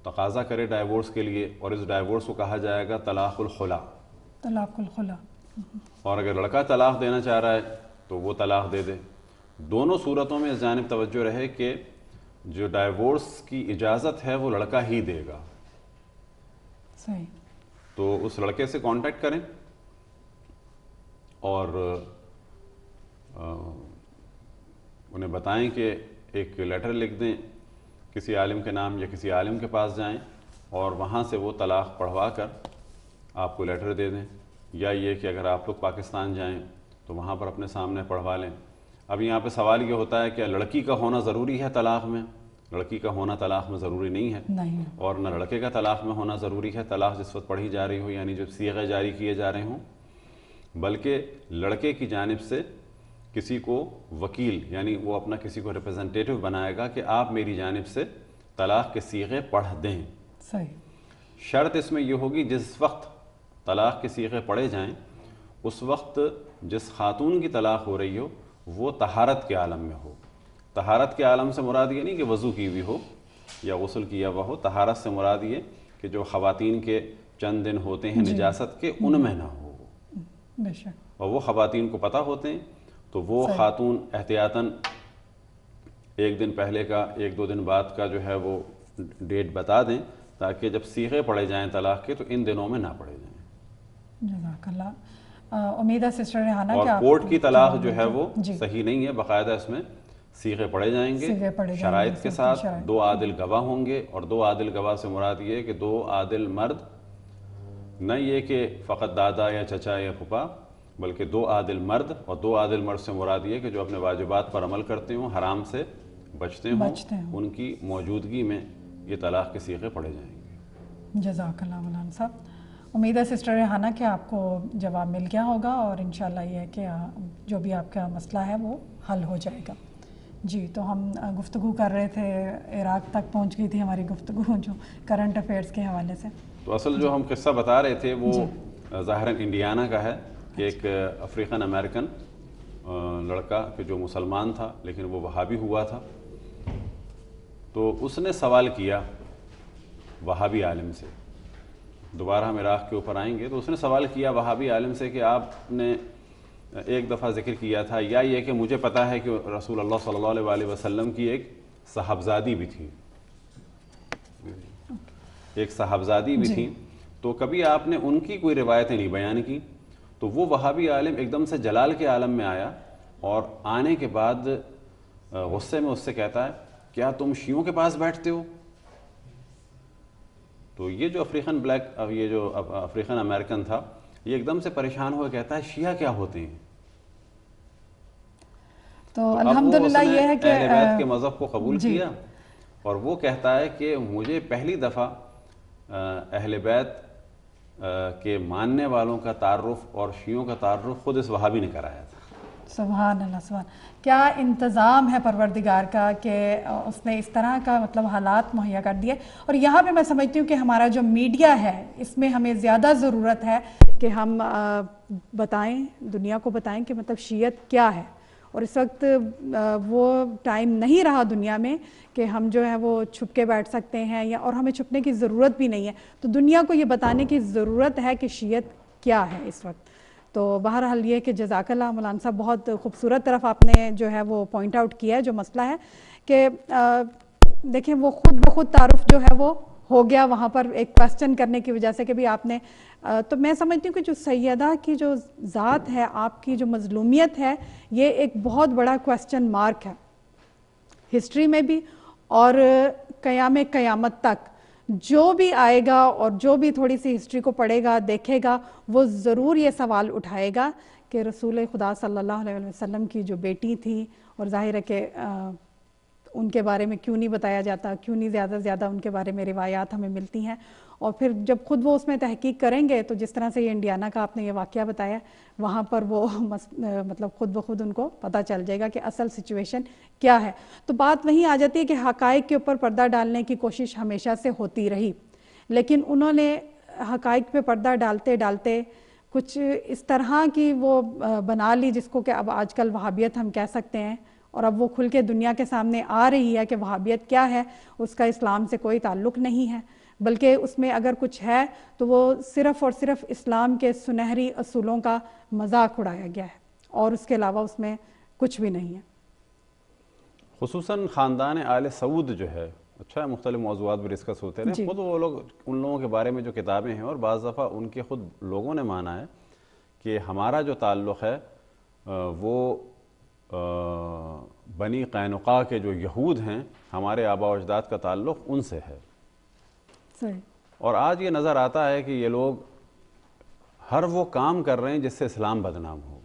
تقاضا کرے ڈائیورس کے لیے، اور اس ڈائیورس کو کہا جائے گا طلاق الخلا. طلاق الخلا. اور اگر لڑکا طلاق دینا چاہ رہا ہے تو وہ طلاق دے دے. دونوں صورتوں میں اس جانب توجہ رہے کہ جو ڈائیورس کی اجازت ہے وہ لڑکا ہی دے گا. صحیح. تو اس لڑکے سے کانٹیکٹ کریں اور انہیں بتائیں کہ ایک لیٹر لکھ دیں، کسی عالم کے نام یا کسی عالم کے پاس جائیں اور وہاں سے وہ طلاق پڑھوا کر آپ کو لیٹر دے دیں. یا یہ کہ اگر آپ لوگ پاکستان جائیں تو وہاں پر اپنے سامنے پڑھوا لیں. اب یہاں پہ سوال یہ ہوتا ہے کہ لڑکی کا ہونا ضروری ہے طلاق میں؟ لڑکی کا ہونا طلاق میں ضروری نہیں ہے، اور نہ لڑکے کا طلاق میں ہونا ضروری ہے. طلاق جس وقت پڑھی جا رہی ہو، یعنی جب صیغے جاری کیے جا رہے ہوں، بلکہ لڑکے کی جانب سے کسی کو وکیل، یعنی وہ اپنا کسی کو ریپرزنٹیٹیو بنائے گا کہ آپ میری جانب سے طلاق کے صیغے پڑھ دیں. صحیح. شرط اس میں یہ ہوگی جس وقت طلاق کے صیغے پڑھے جائیں اس وقت جس خاتون کی طلاق ہو رہی ہو وہ طہارت کے عالم میں ہو. طہارت کے عالم سے مراد یہ نہیں کہ وضو کی ہوئی ہو یا غسل کیا ہوا ہو. طہارت سے مراد یہ کہ جو خواتین کے چند دن ہوتے ہیں نجاست کے ان میں نہ ہو. بے شک. اور وہ خواتین کو پتہ ہوتے ہیں تو وہ خاتون احتیاطاً 1 دن پہلے کا 1-2 دن بعد کا جو ہے وہ ڈیٹ بتا دیں تاکہ جب صیغے پڑھے جائیں طلاق کے تو ان دنوں میں نہ پڑھے جائیں. جزاک اللہ. امید ہے سسٹر ریحانہ اور کورٹ کی طلاق جو ہے وہ صحیح نہیں ہے، باقاعدہ اس میں صیغے پڑھے جائیں گے شرائط کے ساتھ، 2 عادل گواہ ہوں گے، اور 2 عادل گواہ سے مراد یہ ہے کہ 2 عادل مرد، نہ یہ کہ فقط دادا یا چچا یا پھپھا، بلکہ 2 عادل مرد، اور 2 عادل مرد سے مراد یہ کہ جو اپنے واجبات پر عمل کرتے ہوں، حرام سے بچتے ہوں، ان کی موجودگی میں یہ طلاق کے صیغے پڑھے جائیں گے۔ جزاک اللہ مولانا صاحب۔ امید ہے سسٹر ریحانہ کہ آپ کو جواب مل گیا ہوگا، اور انشاءاللہ یہ ہے کہ جو بھی آپ کا مسئلہ ہے وہ حل ہو جائے گا۔ جی، تو ہم گفتگو کر رہے تھے، عراق تک پہنچ گئی تھی ہماری گفتگو جو کرنٹ افیئرس کے حوالے سے۔ تو اصل جو ہم قصہ بتا رہے تھے وہ ظاہراً انڈیانا کا ہے کہ ایک افریقن امریکن لڑکا کہ جو مسلمان تھا لیکن وہ وہابی ہوا تھا، تو اس نے سوال کیا وہابی عالم سے، دوبارہ ہم عراق کے اوپر آئیں گے، تو اس نے سوال کیا وہابی عالم سے کہ آپ نے ایک دفعہ ذکر کیا تھا یا یہ کہ مجھے پتہ ہے کہ رسول اللہ صلی اللہ علیہ وسلم کی ایک صاحبزادی بھی تھی، ایک صاحبزادی بھی تھی، تو کبھی آپ نے ان کی کوئی روایتیں نہیں بیان کی؟ تو وہ وہابی عالم ایک دم سے جلال کے عالم میں آیا، اور آنے کے بعد غصے میں اس سے کہتا ہے کیا تم شیعوں کے پاس بیٹھتے ہو؟ تو یہ جو افریقن امریکن تھا یہ ایک دم سے پریشان ہوا، کہتا ہے شیعہ کیا ہوتے ہیں؟ تو الحمدللہ یہ ہے کہ اہل بیت کے مذہب کو قبول کیا، اور وہ کہتا ہے کہ مجھے پہلی دفعہ اہل بیت کے ماننے والوں کا تعارف اور شیعوں کا تعارف خود اس وہابی نے کرایا تھا۔ سبحان اللہ، سبحان، کیا انتظام ہے پروردگار کا کہ اس نے اس طرح کا مطلب حالات مہیا کر دیے۔ اور یہاں پہ میں سمجھتی ہوں کہ ہمارا جو میڈیا ہے اس میں ہمیں زیادہ ضرورت ہے کہ ہم بتائیں، دنیا کو بتائیں کہ مطلب شیعت کیا ہے، اور اس وقت وہ ٹائم نہیں رہا دنیا میں کہ ہم جو ہے وہ چھپ کے بیٹھ سکتے ہیں، یا اور ہمیں چھپنے کی ضرورت بھی نہیں ہے، تو دنیا کو یہ بتانے کی ضرورت ہے کہ شیعت کیا ہے اس وقت۔ تو بہرحال یہ کہ جزاک اللہ مولانا صاحب، بہت خوبصورت طرف آپ نے جو ہے وہ پوائنٹ آؤٹ کیا ہے جو مسئلہ ہے کہ دیکھیں وہ خود بخود تعارف جو ہے وہ ہو گیا وہاں پر ایک کویسچن کرنے کی وجہ سے کہ بھی آپ نے، تو میں سمجھتی ہوں کہ جو سیدہ کی جو ذات ہے، آپ کی جو مظلومیت ہے، یہ ایک بہت بڑا کویسچن مارک ہے ہسٹری میں بھی، اور قیامت تک جو بھی آئے گا اور جو بھی تھوڑی سی ہسٹری کو پڑھے گا دیکھے گا وہ ضرور یہ سوال اٹھائے گا کہ رسول خدا صلی اللہ علیہ وسلم کی جو بیٹی تھی، اور ظاہر ہے کہ ان کے بارے میں کیوں نہیں بتایا جاتا، کیوں نہیں زیادہ سے زیادہ ان کے بارے میں روایات ہمیں ملتی ہیں، اور پھر جب خود وہ اس میں تحقیق کریں گے تو جس طرح سے یہ انڈیانا کا آپ نے یہ واقعہ بتایا، وہاں پر وہ مطلب خود بخود ان کو پتہ چل جائے گا کہ اصل سچویشن کیا ہے۔ تو بات وہیں آ جاتی ہے کہ حقائق کے اوپر پردہ ڈالنے کی کوشش ہمیشہ سے ہوتی رہی، لیکن انہوں نے حقائق پہ پردہ ڈالتے ڈالتے کچھ اس طرح کی وہ بنا لی جس کو کہ اب آج کل وہابیت ہم کہہ سکتے ہیں، اور اب وہ کھل کے دنیا کے سامنے آ رہی ہے کہ وہابیت کیا ہے، اس کا اسلام سے کوئی تعلق نہیں ہے، بلکہ اس میں اگر کچھ ہے تو وہ صرف اور صرف اسلام کے سنہری اصولوں کا مذاق اڑایا گیا ہے، اور اس کے علاوہ اس میں کچھ بھی نہیں ہے۔ خصوصاً خاندان آل سعود جو ہے، اچھا ہے مختلف موضوعات بھی ڈسکس ہوتے رہے، خود وہ لوگ ان لوگوں کے بارے میں جو کتابیں ہیں، اور بعض دفعہ ان کے خود لوگوں نے مانا ہے کہ ہمارا جو تعلق ہے وہ بنی قینقاع کے جو یہود ہیں، ہمارے آباء و اجداد کا تعلق ان سے ہے۔ اور آج یہ نظر آتا ہے کہ یہ لوگ ہر وہ کام کر رہے ہیں جس سے اسلام بدنام ہو،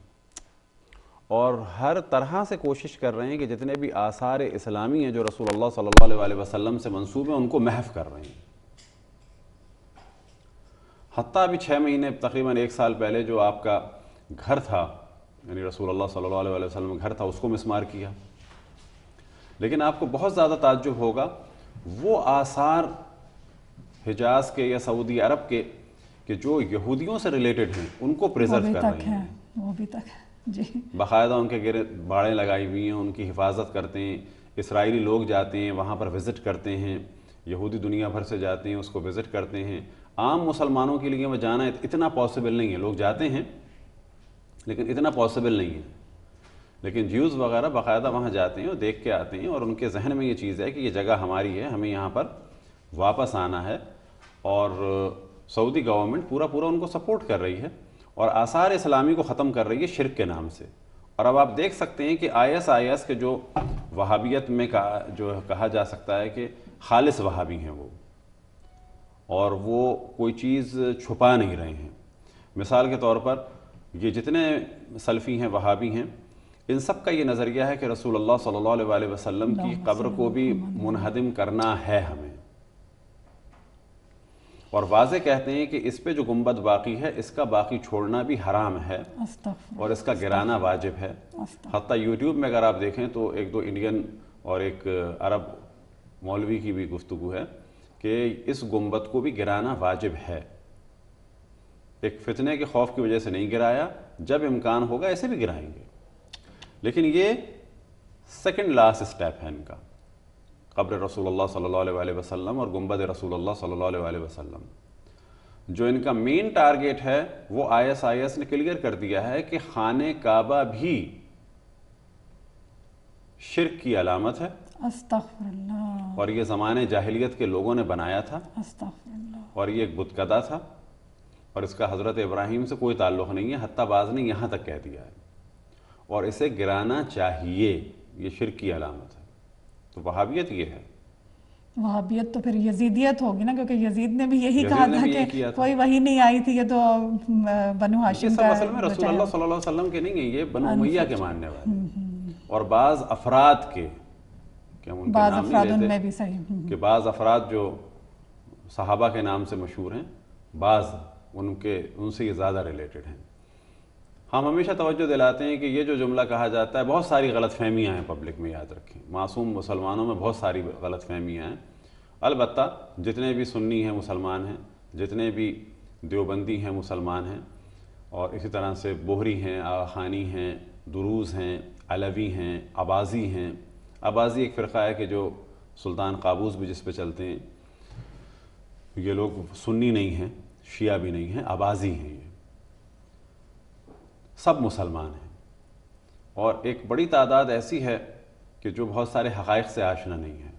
اور ہر طرح سے کوشش کر رہے ہیں کہ جتنے بھی آثار اسلامی ہیں جو رسول اللہ صلی اللہ علیہ وسلم سے منسوب ہیں ان کو محو کر رہے ہیں۔ حتیٰ ابھی 6 مہینے تقریباً 1 سال پہلے جو آپ کا گھر تھا، یعنی رسول اللہ صلی اللہ علیہ وسلم کا گھر تھا، اس کو مسمار کیا۔ لیکن آپ کو بہت زیادہ تعجب ہوگا وہ آثار حجاز کے یا سعودی عرب کے کہ جو یہودیوں سے ریلیٹڈ ہیں ان کو پریزرو کر رہے ہیں، وہ بھی تک جی باقاعدہ ان کے گرد باڑیں لگائی ہوئی ہیں، ان کی حفاظت کرتے ہیں۔ اسرائیلی لوگ جاتے ہیں وہاں پر وزٹ کرتے ہیں، یہودی دنیا بھر سے جاتے ہیں اس کو وزٹ کرتے ہیں۔ عام مسلمانوں کے لیے وہ جانا اتنا پاسبل نہیں ہے، لوگ جاتے ہیں لیکن اتنا پاسبل نہیں ہے، لیکن جیوز وغیرہ باقاعدہ وہاں جاتے ہیں اور دیکھ کے آتے ہیں، اور ان کے ذہن میں یہ چیز ہے کہ یہ جگہ ہماری ہے، ہمیں یہاں پر واپس آنا ہے، اور سعودی گورنمنٹ پورا ان کو سپورٹ کر رہی ہے۔ اور آثار اسلامی کو ختم کر رہی ہے شرک کے نام سے. اور اب آپ دیکھ سکتے ہیں کہ IS کے جو وہابیت میں جو کہا جا سکتا ہے کہ خالص وہابی ہیں وہ، اور وہ کوئی چیز چھپا نہیں رہے ہیں. مثال کے طور پر یہ جتنے سلفی ہیں وہابی ہیں، ان سب کا یہ نظریہ ہے کہ رسول اللہ صلی اللہ علیہ وسلم کی قبر کو بھی منہدم کرنا ہے ہمیں، اور واضح کہتے ہیں کہ اس پہ جو گنبد باقی ہے اس کا باقی چھوڑنا بھی حرام ہے اور اس کا گرانا واجب ہے. حتیٰ یوٹیوب میں اگر آپ دیکھیں تو ایک دو انڈین اور ایک عرب مولوی کی بھی گفتگو ہے کہ اس گنبد کو بھی گرانا واجب ہے. ایک فتنے کے خوف کی وجہ سے نہیں گرایا، جب امکان ہوگا اسے بھی گرائیں گے. لیکن یہ سیکنڈ لاسٹ اسٹیپ ہے ان کا، قبر رسول اللہ صلی اللہ علیہ وسلم اور گنبد رسول اللہ صلی اللہ علیہ وسلم. جو ان کا مین ٹارگیٹ ہے وہ IS نے کلیئر کر دیا ہے کہ خانہ کعبہ بھی شرک کی علامت ہے. استغفر اللہ. اور یہ زمانے جاہلیت کے لوگوں نے بنایا تھا. استغفر اللہ. اور یہ ایک بت کدہ تھا، اور اس کا حضرت ابراہیم سے کوئی تعلق نہیں ہے. حتیٰ بعض نے یہاں تک کہہ دیا ہے، اور اسے گرانا چاہیے، یہ شرک کی علامت ہے. تو وہابیت یہ ہے. وہابیت تو پھر یزیدیت ہوگی نا، کیونکہ یزید نے بھی یہی کہا تھا کہ کوئی وحی نہیں آئی تھی، یہ تو بنو ہاشم کا. اصل میں رسول اللہ صلی اللہ علیہ وسلم کے نہیں ہیں، یہ بنو امیہ کے ماننے والے، اور بعض افراد کے، کہ ہم ان کے نام نہیں لیتے، کہ بعض افراد جو صحابہ کے نام سے مشہور ہیں، بعض ان سے یہ زیادہ ریلیٹڈ ہیں. ہم ہمیشہ توجہ دلاتے ہیں کہ یہ جو جملہ کہا جاتا ہے، بہت ساری غلط فہمیاں ہیں پبلک میں، یاد رکھیں. معصوم مسلمانوں میں بہت ساری غلط فہمیاں ہیں. البتہ جتنے بھی سنی ہیں مسلمان ہیں، جتنے بھی دیوبندی ہیں مسلمان ہیں، اور اسی طرح سے بوہری ہیں، آغاخانی ہیں، دروز ہیں، علوی ہیں، عبازی ہیں. عبازی ایک فرقہ ہے کہ جو سلطان قابوس بھی جس پہ چلتے ہیں. یہ لوگ سنی نہیں ہیں، شیعہ بھی نہیں ہیں، عبازی ہیں. یہ سب مسلمان ہیں، اور ایک بڑی تعداد ایسی ہے کہ جو بہت سارے حقائق سے آشنا نہیں ہے،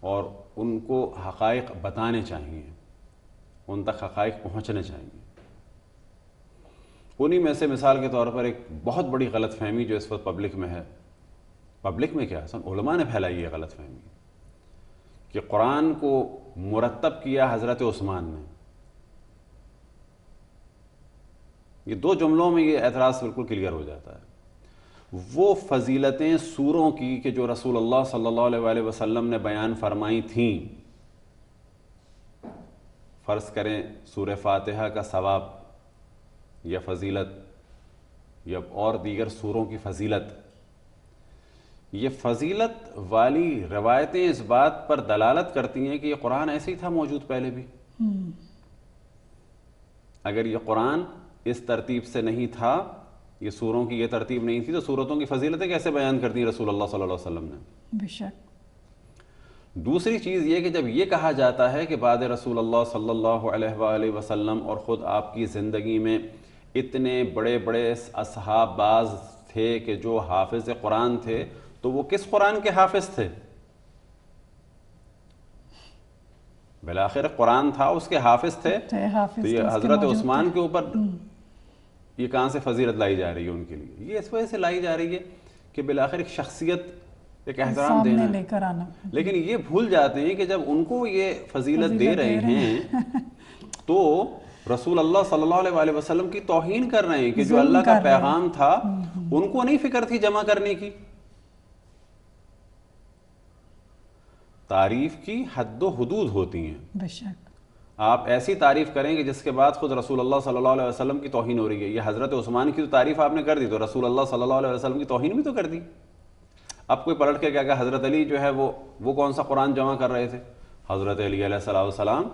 اور ان کو حقائق بتانے چاہیے، ان تک حقائق پہنچنے چاہیے. انہی میں سے مثال کے طور پر ایک بہت بڑی غلط فہمی جو اس وقت پبلک میں ہے، پبلک میں کیا اصل علماء نے پھیلائی ہے غلط فہمی، کہ قرآن کو مرتب کیا حضرت عثمان نے. یہ دو جملوں میں یہ اعتراض بالکل کلیئر ہو جاتا ہے. وہ فضیلتیں سوروں کی کہ جو رسول اللہ صلی اللہ علیہ وسلم نے بیان فرمائی تھیں، فرض کریں سورہ فاتحہ کا ثواب یا فضیلت، یا اور دیگر سوروں کی فضیلت، یہ فضیلت والی روایتیں اس بات پر دلالت کرتی ہیں کہ یہ قرآن ایسے ہی تھا موجود پہلے بھی. اگر یہ قرآن اس ترتیب سے نہیں تھا، یہ سوروں کی یہ ترتیب نہیں تھی، تو سورتوں کی فضیلتیں کیسے بیان کر دی رسول اللہ صلی اللہ علیہ وسلم نے؟ بے شک. دوسری چیز یہ کہ جب یہ کہا جاتا ہے کہ بعد رسول اللہ صلی اللہ علیہ وآلہ وسلم اور خود آپ کی زندگی میں اتنے بڑے بڑے اصحاب باز تھے کہ جو حافظ قرآن تھے، تو وہ کس قرآن کے حافظ تھے؟ بالآخر قرآن تھا، اس کے حافظ تھے. تو یہ حضرت عثمان کے اوپر یہ کہاں سے فضیلت لائی جا رہی ہے ان کے لیے؟ یہ اس وجہ سے لائی جا رہی ہے کہ بالآخر ایک شخصیت، ایک احترام دینا. لیکن یہ بھول جاتے ہیں کہ جب ان کو یہ فضیلت دے رہے ہیں تو رسول اللہ صلی اللہ علیہ وسلم کی توہین کر رہے ہیں، کہ جو اللہ کا پیغام تھا ان کو نہیں فکر تھی جمع کرنے کی. تعریف کی حد و حدود ہوتی ہیں. بے شک. آپ ایسی تعریف کریں کہ جس کے بعد خود رسول اللہ صلی اللہ علیہ وسلم کی توہین ہو رہی ہے. یہ حضرت عثمان کی تو تعریف آپ نے کر دی، تو رسول اللہ صلی اللہ علیہ وسلم کی توہین بھی تو کر دی. اب کوئی پلٹ کے کیا کہ حضرت علی جو ہے وہ کون سا قرآن جمع کر رہے تھے؟ حضرت علی علیہ السلام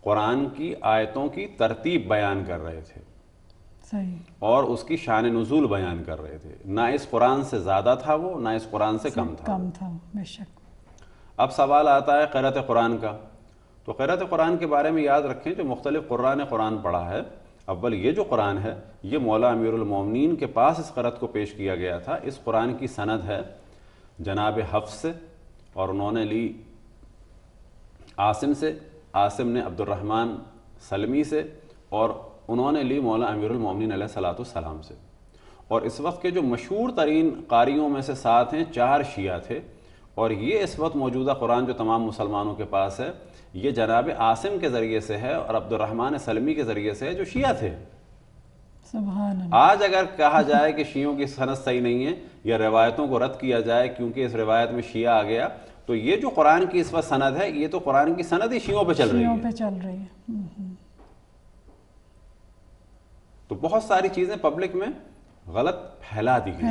قرآن کی آیتوں کی ترتیب بیان کر رہے تھے، صحیح، اور اس کی شان نزول بیان کر رہے تھے. نہ اس قرآن سے زیادہ تھا وہ، نہ اس قرآن سے کم تھا. بے شک. اب سوال آتا ہے قرأت قرآن کا. تو قرأت قرآن کے بارے میں یاد رکھیں جو مختلف قرآن قرآن پڑھا ہے. اول یہ جو قرآن ہے یہ مولا امیر المومنین کے پاس اس قرأت کو پیش کیا گیا تھا. اس قرآن کی سند ہے جناب حفص سے، اور انہوں نے لی عاصم سے، عاصم نے عبد الرحمن سلمی سے، اور انہوں نے لی مولا امیر المومنین علیہ الصلوۃ والسلام سے. اور اس وقت کے جو مشہور ترین قاریوں میں سے 7 ہیں، 4 شیعہ تھے. اور یہ اس وقت موجودہ قرآن جو تمام مسلمانوں کے پاس ہے یہ جناب عاصم کے ذریعے سے ہے اور عبد الرحمن سلمی کے ذریعے سے ہے جو شیعہ تھے. سبحان اللہ. آج اگر کہا جائے کہ شیعوں کی سند صحیح نہیں ہے یا روایتوں کو رد کیا جائے کیونکہ اس روایت میں شیعہ آ گیا، تو یہ جو قرآن کی اس وقت سند ہے یہ تو قرآن کی سند ہی شیعوں پہ چل رہی ہے. تو بہت ساری چیزیں پبلک میں غلط پھیلا دی گئی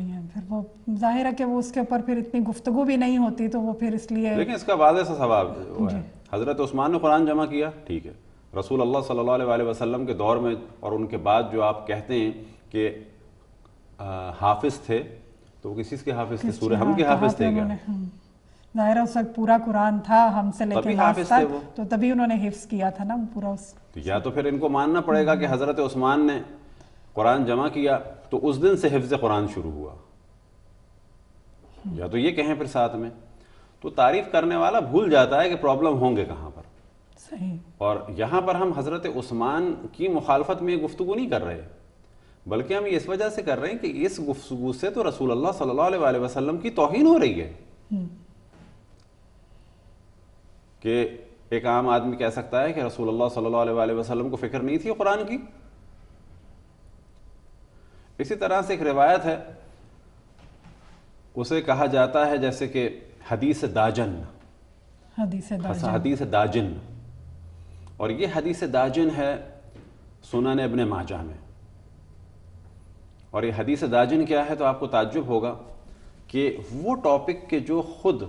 ہیں. پھر وہ ظاہر ہے کہ وہ اس کے اوپر پھر اتنی گفتگو بھی نہیں ہوتی تو وہ پھر اس لیے. لیکن اس کا واضح سا ثواب ہے. حضرت عثمان نے قرآن جمع کیا، ٹھیک ہے. رسول اللہ صلی اللہ علیہ وسلم کے دور میں اور ان کے بعد جو آپ کہتے ہیں کہ حافظ تھے تو وہ کس چیز کے حافظ تھے؟ سورہ حم کے حافظ تھے کیا؟ ظاہر اس وقت پورا قرآن تھا ہم سے لے کے ناس تک، تو تبھی انہوں نے حفظ کیا تھا نا پورا. یا تو پھر ان کو ماننا پڑے گا کہ حضرت عثمان نے قرآن جمع کیا تو اس دن سے حفظ قرآن شروع ہوا، یا تو یہ کہیں پھر ساتھ میں. تو تعریف کرنے والا بھول جاتا ہے کہ پرابلم ہوں گے کہاں پر. صحیح. اور یہاں پر ہم حضرت عثمان کی مخالفت میں یہ گفتگو نہیں کر رہے، بلکہ ہم اس وجہ سے کر رہے ہیں کہ اس گفتگو سے تو رسول اللہ صلی اللہ علیہ وسلم کی توہین ہو رہی ہے. کہ ایک عام آدمی کہہ سکتا ہے کہ رسول اللہ صلی اللہ علیہ وسلم کو فکر نہیں تھی قرآن کی. اسی طرح سے ایک روایت ہے، اسے کہا جاتا ہے جیسے کہ حدیث داجن. حدیث داجن. اور یہ حدیث داجن ہے سنن ابن ماجہ میں. اور یہ حدیث داجن کیا ہے تو آپ کو تعجب ہوگا کہ وہ ٹاپک کے جو خود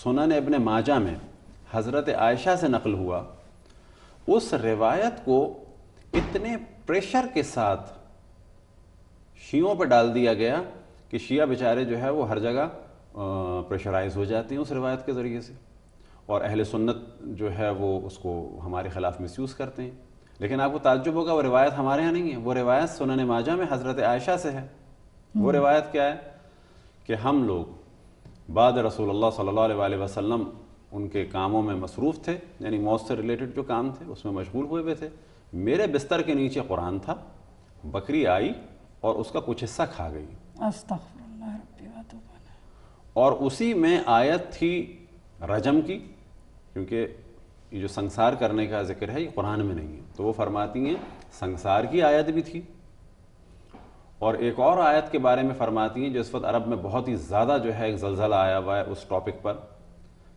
سنن ابن ماجہ میں حضرت عائشہ سے نقل ہوا، اس روایت کو اتنے پریشر کے ساتھ شیعوں پہ ڈال دیا گیا کہ شیعہ بیچارے جو ہے وہ ہر جگہ پریشرائز ہو جاتے ہیں اس روایت کے ذریعے سے، اور اہل سنت جو ہے وہ اس کو ہمارے خلاف مس یوز کرتے ہیں. لیکن آپ کو تعجب ہوگا وہ روایت ہمارے ہاں نہیں ہے، وہ روایت سنن ماجہ میں حضرت عائشہ سے ہے. وہ روایت کیا ہے کہ ہم لوگ بعد رسول اللہ صلی اللہ علیہ وسلم ان کے کاموں میں مصروف تھے، یعنی موت سے ریلیٹڈ جو کام تھے اس میں مشغول ہوئے ہوئے تھے. میرے بستر کے نیچے قرآن تھا، بکری آئی اور اس کا کچھ حصہ کھا گئی. استغفر اللہ ربی و اتوب الیہ. اور اسی میں آیت تھی رجم کی، کیونکہ یہ جو سنسار کرنے کا ذکر ہے یہ قرآن میں نہیں ہے، تو وہ فرماتی ہیں سنسار کی آیت بھی تھی. اور ایک اور آیت کے بارے میں فرماتی ہیں جو اس وقت عرب میں بہت ہی زیادہ جو ہے ایک زلزلہ آیا ہوا ہے اس ٹاپک پر،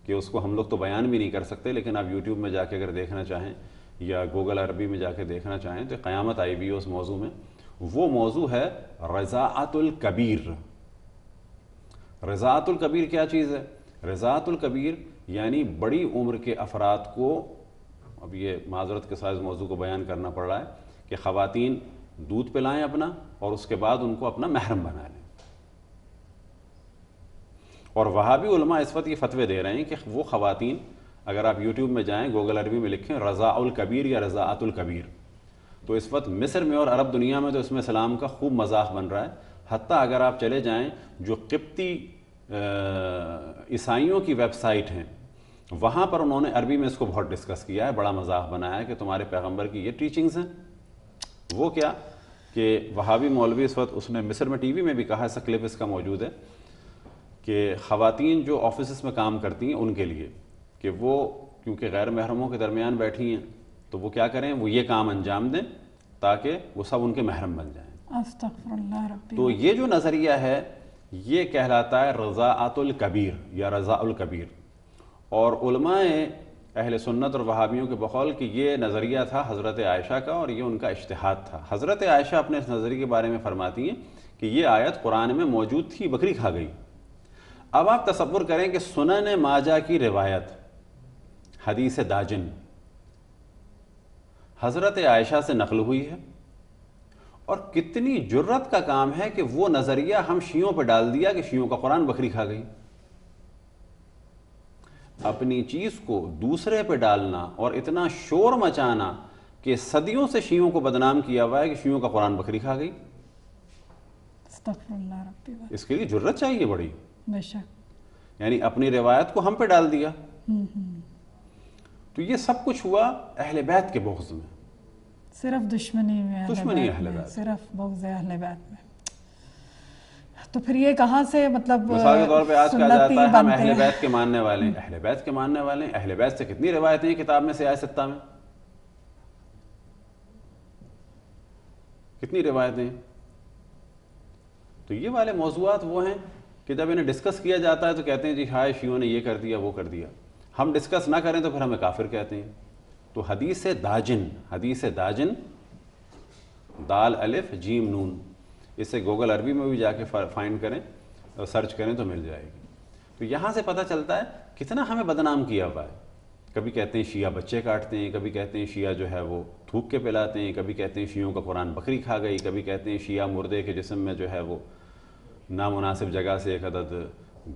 کہ اس کو ہم لوگ تو بیان بھی نہیں کر سکتے، لیکن آپ یوٹیوب میں جا کے اگر دیکھنا چاہیں یا گوگل عربی میں جا کے دیکھنا چاہیں تو قیامت آئی بھی ہے اس موضوع میں. وہ موضوع ہے رضاعت الکبیر. رضاعت الکبیر کیا چیز ہے؟ رضاعت الکبیر یعنی بڑی عمر کے افراد کو، اب یہ معذرت کے ساتھ اس موضوع کو بیان کرنا پڑ رہا ہے، کہ خواتین دودھ پلائیں اپنا اور اس کے بعد ان کو اپنا محرم بنا لیں. اور وہابی علماء اس وقت یہ فتوے دے رہے ہیں کہ وہ خواتین، اگر آپ یوٹیوب میں جائیں گوگل عربی میں لکھیں رضاع الکبیر یا رضاعت الکبیر، تو اس وقت مصر میں اور عرب دنیا میں تو اس میں اسلام کا خوب مذاق بن رہا ہے. حتیٰ اگر آپ چلے جائیں جو قبطی عیسائیوں کی ویب سائٹ ہیں وہاں پر انہوں نے عربی میں اس کو بہت ڈسکس کیا ہے، بڑا مذاق بنایا ہے کہ تمہارے پیغمبر کی یہ ٹیچنگز ہیں. وہ کیا کہ وہابی مولوی اس وقت اس نے مصر میں ٹی وی میں بھی کہا ہے، ایسا کلپ اس کا موجود ہے، کہ خواتین جو آفیسز میں کام کرتی ہیں ان کے لیے کہ وہ کیونکہ غیر محرموں کے درمیان بیٹھی ہیں تو وہ کیا کریں، وہ یہ کام انجام دیں تاکہ وہ سب ان کے محرم بن جائیں. استغفر اللہ ربی. تو یہ جو نظریہ ہے یہ کہلاتا ہے رضاعت الکبیر یا رضاع الکبیر. اور علماء اہل سنت اور وہابیوں کے بقول کہ یہ نظریہ تھا حضرت عائشہ کا اور یہ ان کا اجتہاد تھا. حضرت عائشہ اپنے اس نظریے کے بارے میں فرماتی ہیں کہ یہ آیت قرآن میں موجود تھی، بکری کھا گئی. اب آپ تصور کریں کہ سنن ماجہ کی روایت حدیث داجن حضرت عائشہ سے نقل ہوئی ہے، اور کتنی جرت کا کام ہے کہ وہ نظریہ ہم شیعوں پہ ڈال دیا کہ شیعوں کا قرآن بکری کھا گئی. اپنی چیز کو دوسرے پہ ڈالنا اور اتنا شور مچانا کہ صدیوں سے شیعوں کو بدنام کیا ہوا ہے کہ شیعوں کا قرآن بکری کھا گئی. استغفر اللہ ربی. اس کے لیے جرت چاہیے بڑی. بے شک. یعنی اپنی روایت کو ہم پہ ڈال دیا. تو یہ سب کچھ ہوا اہل بیت کے بغض میں. صرف دشمنی میں، دشمنی اہل بیت، صرف بغض اہل بیت میں. تو پھر یہ کہاں سے مطلب مثال کے طور پہ آج کہا جاتا ہے ہم اہل بیت کے ماننے والے ہیں، اہل بیت کے ماننے والے ہیں. اہل بیت سے کتنی روایتیں ہیں کتاب میں سیاہ ستہ میں، کتنی روایتیں ہیں. تو یہ والے موضوعات وہ ہیں کہ جب انہیں ڈسکس کیا جاتا ہے تو کہتے ہیں جی ہائے شیعوں نے یہ کر دیا وہ کر دیا. ہم ڈسکس نہ کریں تو پھر ہمیں کافر کہتے ہیں. تو حدیث داجن دال الف جیم نون، اسے گوگل عربی میں بھی جا کے فائنڈ کریں اور سرچ کریں تو مل جائے گی. تو یہاں سے پتہ چلتا ہے کتنا ہمیں بدنام کیا ہوا ہے. کبھی کہتے ہیں شیعہ بچے کاٹتے ہیں، کبھی کہتے ہیں شیعہ جو ہے وہ تھوک کے پلاتے ہیں، کبھی کہتے ہیں شیعوں کا قرآن بکری کھا گئی، کبھی کہتے ہیں شیعہ مردے کے جسم میں جو ہے وہ نامناسب جگہ سے ایک عدد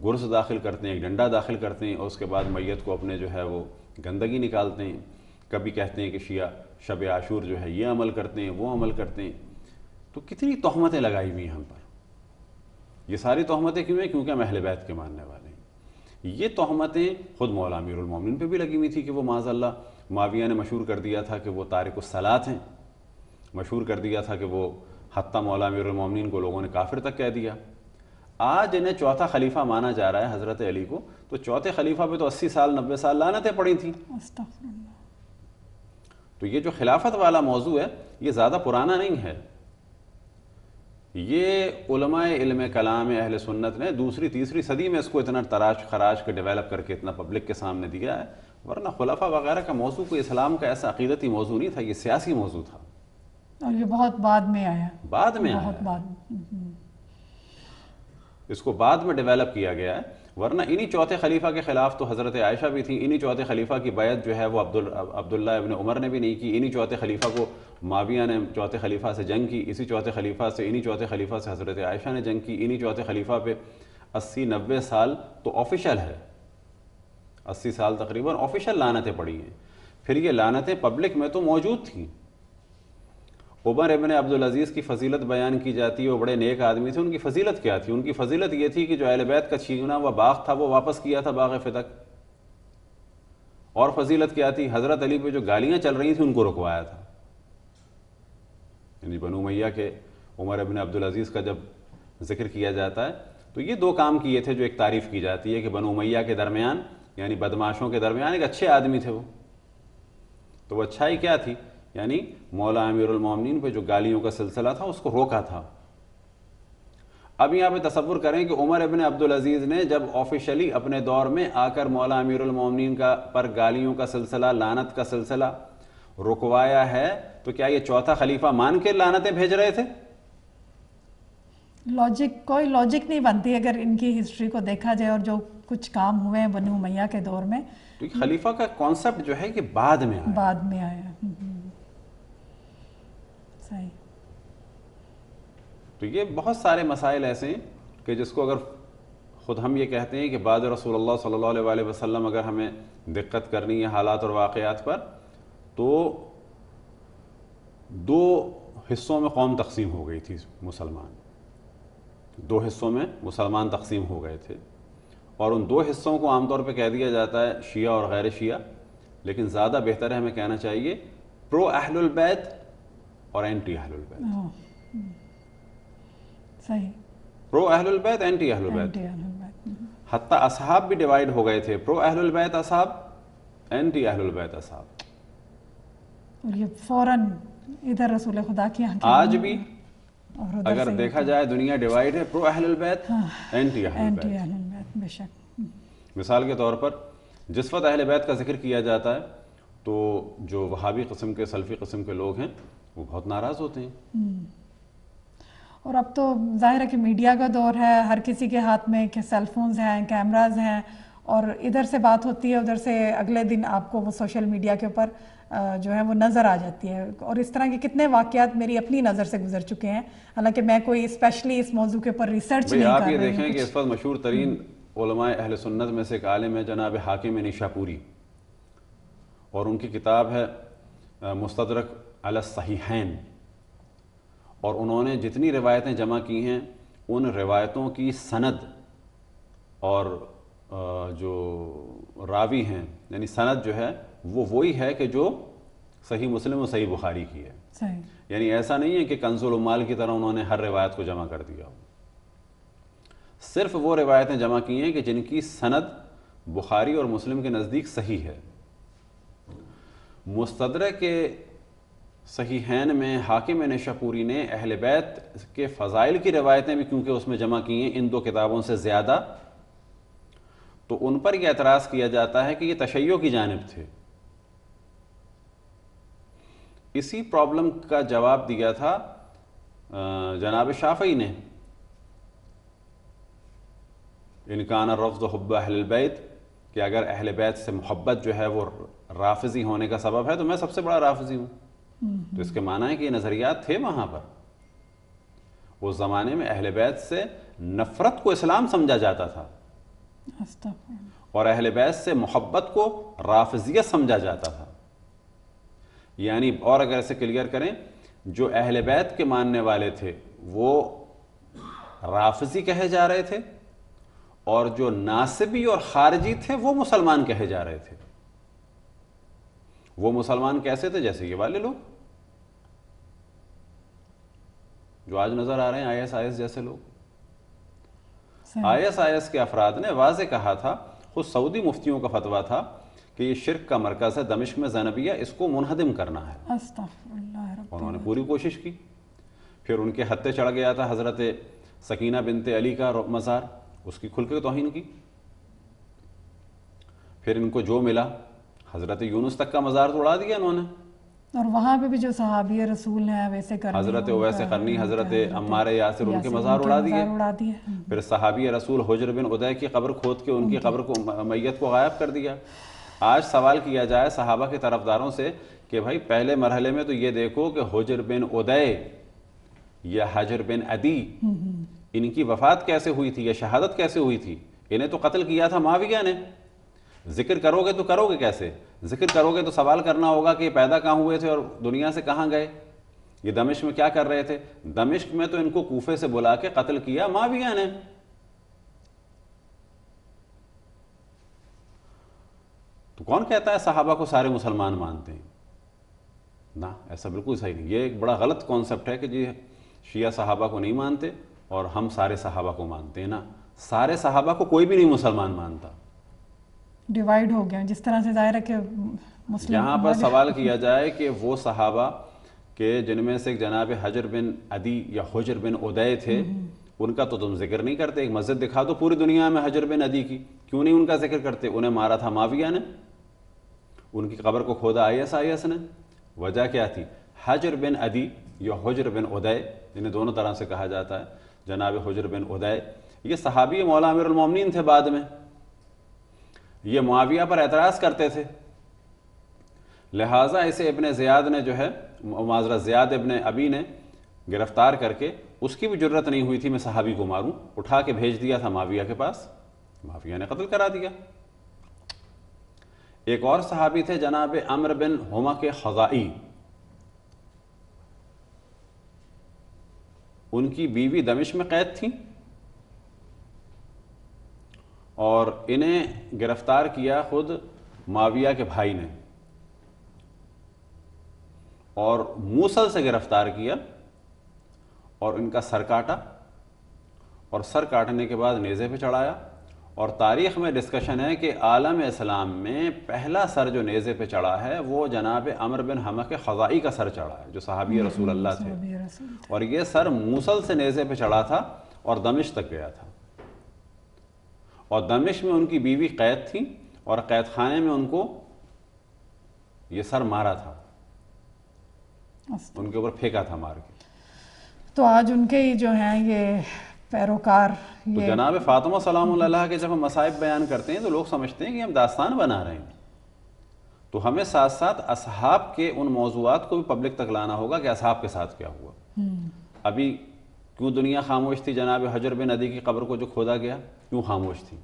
گرز داخل کرتے ہیں، ایک ڈنڈا داخل کرتے ہیں اور اس کے بعد میت کو اپنے جو ہے وہ گندگی نکالتے ہیں. کبھی کہتے ہیں کہ شیعہ شب عاشور جو ہے یہ عمل کرتے ہیں وہ عمل کرتے ہیں. تو کتنی تہمتیں لگائی ہوئی ہیں ہم پر. یہ ساری تہمتیں کیوں ہیں؟ کیونکہ ہم اہل بیت کے ماننے والے ہیں. یہ تہمتیں خود مولا امیر المومنین پہ بھی لگی ہوئی تھی کہ وہ معاذ اللہ معاویہ نے مشہور کر دیا تھا کہ وہ تارک الصلاۃ ہیں، مشہور کر دیا تھا کہ وہ حتیٰ مولا امیر المومنین کو لوگوں نے کافر تک کہہ دیا. آج انہیں چوتھا خلیفہ مانا جا رہا ہے حضرت علی کو، تو چوتھے خلیفہ پہ تو 80 سال 90 سال لعنتیں پڑی تھیں. تو یہ جو خلافت والا موضوع ہے یہ زیادہ پرانا نہیں ہے. یہ علماء علم کلام اہل سنت نے دوسری تیسری صدی میں اس کو اتنا تراش خراش کے ڈیولپ کر کے اتنا پبلک کے سامنے دیا ہے. ورنہ خلفاء وغیرہ کا موضوع کوئی اسلام کا ایسا عقیدتی موضوع نہیں تھا، یہ سیاسی موضوع تھا اور یہ بہت بعد میں آیا. بہت بعد اس کو بعد میں ڈیولپ کیا گیا ہے. ورنہ انہی چوتھے خلیفہ کے خلاف تو حضرت عائشہ بھی تھیں. انہی چوتھے خلیفہ کی بیعت جو ہے وہ عبداللہ ابن عمر نے بھی نہیں کی. انہی چوتھے خلیفہ کو معاویہ نے چوتھے خلیفہ سے جنگ کی. اسی چوتھے خلیفہ سے انہی چوتھے خلیفہ سے حضرت عائشہ نے جنگ کی. انہی چوتھے خلیفہ پہ 80-90 سال تو آفیشل ہے، 80 سال تقریباً آفیشل لعنتیں پڑی ہیں. پھر یہ لعنتیں پبلک میں تو موجود تھیں. عمر ابن عبدالعزیز کی فضیلت بیان کی جاتی ہے، وہ بڑے نیک آدمی تھے. ان کی فضیلت کیا تھی؟ ان کی فضیلت یہ تھی کہ جو اہل بیت کا چھینا ہوا باغ تھا وہ واپس کیا تھا، باغ فتح. اور فضیلت کیا تھی؟ حضرت علی پہ جو گالیاں چل رہی تھیں ان کو رکوایا تھا. یعنی بنو امیہ کے عمر ابن عبدالعزیز کا جب ذکر کیا جاتا ہے تو یہ دو کام کیے تھے جو ایک تعریف کی جاتی ہے کہ بنو امیہ کے درمیان یعنی بدماشوں کے درمیان ایک اچھے آدمی تھے وہ. تو وہ اچھائی کیا تھی؟ یعنی مولا امیر المومنین پہ جو گالیوں کا سلسلہ تھا اس کو روکا تھا. اب یہاں پہ تصور کریں کہ عمر ابن عبدالعزیز نے جب آفیشلی اپنے دور میں آ کر مولا امیر المومنین کا پر گالیوں کا سلسلہ، لعنت کا سلسلہ رکوایا ہے تو کیا یہ چوتھا خلیفہ مان کے لعنتیں بھیج رہے تھے؟ کوئی لاجک نہیں بنتی اگر ان کی ہسٹری کو دیکھا جائے اور جو کچھ کام ہوئے ہیں بنو امیہ کے دور میں. تو خلیفہ کا کانسیپٹ جو ہے کہ بعد میں آیا. صحیح. تو یہ بہت سارے مسائل ایسے ہیں کہ جس کو اگر خود ہم یہ کہتے ہیں کہ بعد رسول اللہ صلی اللہ علیہ وسلم اگر ہمیں دقت کرنی ہے حالات اور واقعات پر تو دو حصوں میں قوم تقسیم ہو گئی تھی. دو حصوں میں مسلمان تقسیم ہو گئے تھے اور ان دو حصوں کو عام طور پہ کہہ دیا جاتا ہے شیعہ اور غیر شیعہ، لیکن زیادہ بہتر ہے ہمیں کہنا چاہیے پرو اہل البیت اور اینٹی اہل البیت. صحیح. پرو اہل البیت، اینٹی اہل البیت. حتیٰ اصحاب بھی ڈیوائیڈ ہو گئے تھے، پرو اہل البیت اصحاب، اینٹی اہل البیت اصحاب. اور یہ فوراً ادھر رسول خدا کی آج بھی اگر دیکھا جائے دنیا ڈیوائیڈ ہے، پرو اہل البیت، اینٹی اہل البیت. بے شک. مثال کے طور پر جس وقت اہل بیت کا ذکر کیا جاتا ہے تو جو وہابی قسم کے سلفی قسم کے لوگ ہیں وہ بہت ناراض ہوتے ہیں. اور اب تو ظاہر ہے کہ میڈیا کا دور ہے، ہر کسی کے ہاتھ میں سیل فونز ہیں، کیمراز ہیں اور ادھر سے بات ہوتی ہے ادھر سے اگلے دن آپ کو وہ سوشل میڈیا کے اوپر جو ہے وہ نظر آ جاتی ہے. اور اس طرح کے کتنے واقعات میری اپنی نظر سے گزر چکے ہیں، حالانکہ میں کوئی اسپیشلی اس موضوع کے اوپر ریسرچ نہیں کر رہی ہوں. آپ یہ دیکھیں کہ اس وقت مشہور ترین علماء اہل سنت میں سے ایک عالم ہے جناب حاکم نیشاپوری، اور ان کی کتاب ہے مستدرک علی الصحیحین، اور انہوں نے جتنی روایتیں جمع کی ہیں ان روایتوں کی سند اور جو راوی ہیں یعنی سند جو ہے وہ وہی ہے کہ جو صحیح مسلم و صحیح بخاری کی ہے. یعنی ایسا نہیں ہے کہ کنز العمال کی طرح انہوں نے ہر روایت کو جمع کر دیا. صرف وہ روایتیں جمع کی ہیں کہ جن کی سند بخاری اور مسلم کے نزدیک صحیح ہے. مستدرک کے صحیحین میں حاکم نشاپوری نے اہل بیت کے فضائل کی روایتیں بھی کیونکہ اس میں جمع کی ہیں ان دو کتابوں سے زیادہ، تو ان پر یہ اعتراض کیا جاتا ہے کہ یہ تشیع کی جانب تھے. اسی پرابلم کا جواب دیا تھا جناب شافعی نے، ان کان الرفض حب اہل البیت، کہ اگر اہل بیت سے محبت جو ہے وہ رافضی ہونے کا سبب ہے تو میں سب سے بڑا رافضی ہوں. تو اس کے معنی ہے کہ یہ نظریات تھے وہاں پر. اس زمانے میں اہل بیت سے نفرت کو اسلام سمجھا جاتا تھا اور اہل بیت سے محبت کو رافضیت سمجھا جاتا تھا. یعنی اور اگر اسے کلیئر کریں، جو اہل بیت کے ماننے والے تھے وہ رافضی کہے جا رہے تھے اور جو ناصبی اور خارجی تھے وہ مسلمان کہے جا رہے تھے. وہ مسلمان کیسے تھے؟ جیسے یہ والے لوگ جو آج نظر آ رہے ہیں، ISIS جیسے لوگ. ISIS کے افراد نے واضح کہا تھا، خود سعودی مفتیوں کا فتویٰ تھا کہ یہ شرک کا مرکز ہے دمشق میں زینبیہ، اس کو منہدم کرنا ہے. انہوں نے پوری کوشش کی. پھر ان کے ہتھے چڑھ گیا تھا حضرت سکینہ بنت علی کا مزار، اس کی کھل کے توہین کی. پھر ان کو جو ملا، حضرت یونس تک کا مزار توڑا دیا انہوں نے. اور وہاں پہ بھی جو صحابی رسول ہیں ویسے کرنی، حضرت اویس قرنی، حضرت عمار یاسر، ان کے مزار اڑا دیے. پھر صحابی رسول حجر بن ادے کی قبر کھود کے ان کی قبر کو، میت کو غائب کر دیا. آج سوال کیا جائے صحابہ کے طرفداروں سے کہ بھائی پہلے مرحلے میں تو یہ دیکھو کہ حجر بن ادے یا حجر بن عدی ان کی وفات کیسے ہوئی تھی یا شہادت کیسے ہوئی تھی. انہیں تو قتل کیا تھا معاویہ نے. ذکر کرو گے تو کرو گے کیسے؟ ذکر کرو گے تو سوال کرنا ہوگا کہ یہ پیدا کہاں ہوئے تھے اور دنیا سے کہاں گئے، یہ دمشق میں کیا کر رہے تھے. دمشق میں تو ان کو کوفے سے بلا کے قتل کیا معاویہ نے. تو کون کہتا ہے صحابہ کو سارے مسلمان مانتے ہیں؟ نہ، ایسا بالکل صحیح نہیں. یہ ایک بڑا غلط کانسیپٹ ہے کہ جی شیعہ صحابہ کو نہیں مانتے اور ہم سارے صحابہ کو مانتے ہیں. نا، سارے صحابہ کو کوئی بھی نہیں مسلمان مانتا. ڈیوائیڈ ہو گیا جس طرح سے ظاہر ہے کہ مسلم. یہاں پر سوال کیا جائے کہ وہ صحابہ کہ جن میں سے جناب حجر بن عدی یا حجر بن ادے تھے، ان کا تو تم ذکر نہیں کرتے. ایک مسجد دکھا دو پوری دنیا میں حجر بن عدی کی، کیوں نہیں ان کا ذکر کرتے؟ انہیں مارا تھا معاویہ نے، ان کی قبر کو کھودا ISIS نے. وجہ کیا تھی؟ حجر بن عدی یا حجر بن ادے، جنہیں دونوں طرح سے کہا جاتا ہے، جناب حجر بن ادے یہ صحابی مولا امیر المومنین تھے. بعد میں یہ معاویہ پر اعتراض کرتے تھے، لہٰذا اسے ابن زیاد نے جو ہے، معذرت زیاد ابن ابی نے گرفتار کر کے، اس کی بھی جرت نہیں ہوئی تھی میں صحابی کو ماروں، اٹھا کے بھیج دیا تھا معاویہ کے پاس. معاویہ نے قتل کرا دیا. ایک اور صحابی تھے جناب عمرو بن حمق خزائی، ان کی بیوی دمشق میں قید تھیں اور انہیں گرفتار کیا خود معاویہ کے بھائی نے، اور موصل سے گرفتار کیا اور ان کا سر کاٹا، اور سر کاٹنے کے بعد نیزے پہ چڑھایا. اور تاریخ میں ڈسکشن ہے کہ عالم اسلام میں پہلا سر جو نیزے پہ چڑھا ہے وہ جناب عمرو بن حمق خزائی کا سر چڑھا ہے، جو صحابی رسول اللہ تھے. اور یہ سر موصل سے نیزے پہ چڑھا تھا اور دمشق تک گیا تھا. اور دمشق میں ان کی بیوی قید تھی اور قید خانے میں ان کو یہ سر مارا تھا، ان کے اوپر پھینکا تھا مار کے. تو آج ان کے ہی جو ہیں یہ پیروکار، تو جناب فاطمہ سلام اللہ علیہ کے جب ہم مصائب بیان کرتے ہیں تو لوگ سمجھتے ہیں کہ ہم داستان بنا رہے ہیں. تو ہمیں ساتھ ساتھ اصحاب کے ان موضوعات کو بھی پبلک تک لانا ہوگا کہ اصحاب کے ساتھ کیا ہوا. ابھی کیوں دنیا خاموش تھی جناب حجر بن عدی کی قبر کو جو کھودا گیا؟ کیوں خاموش تھی؟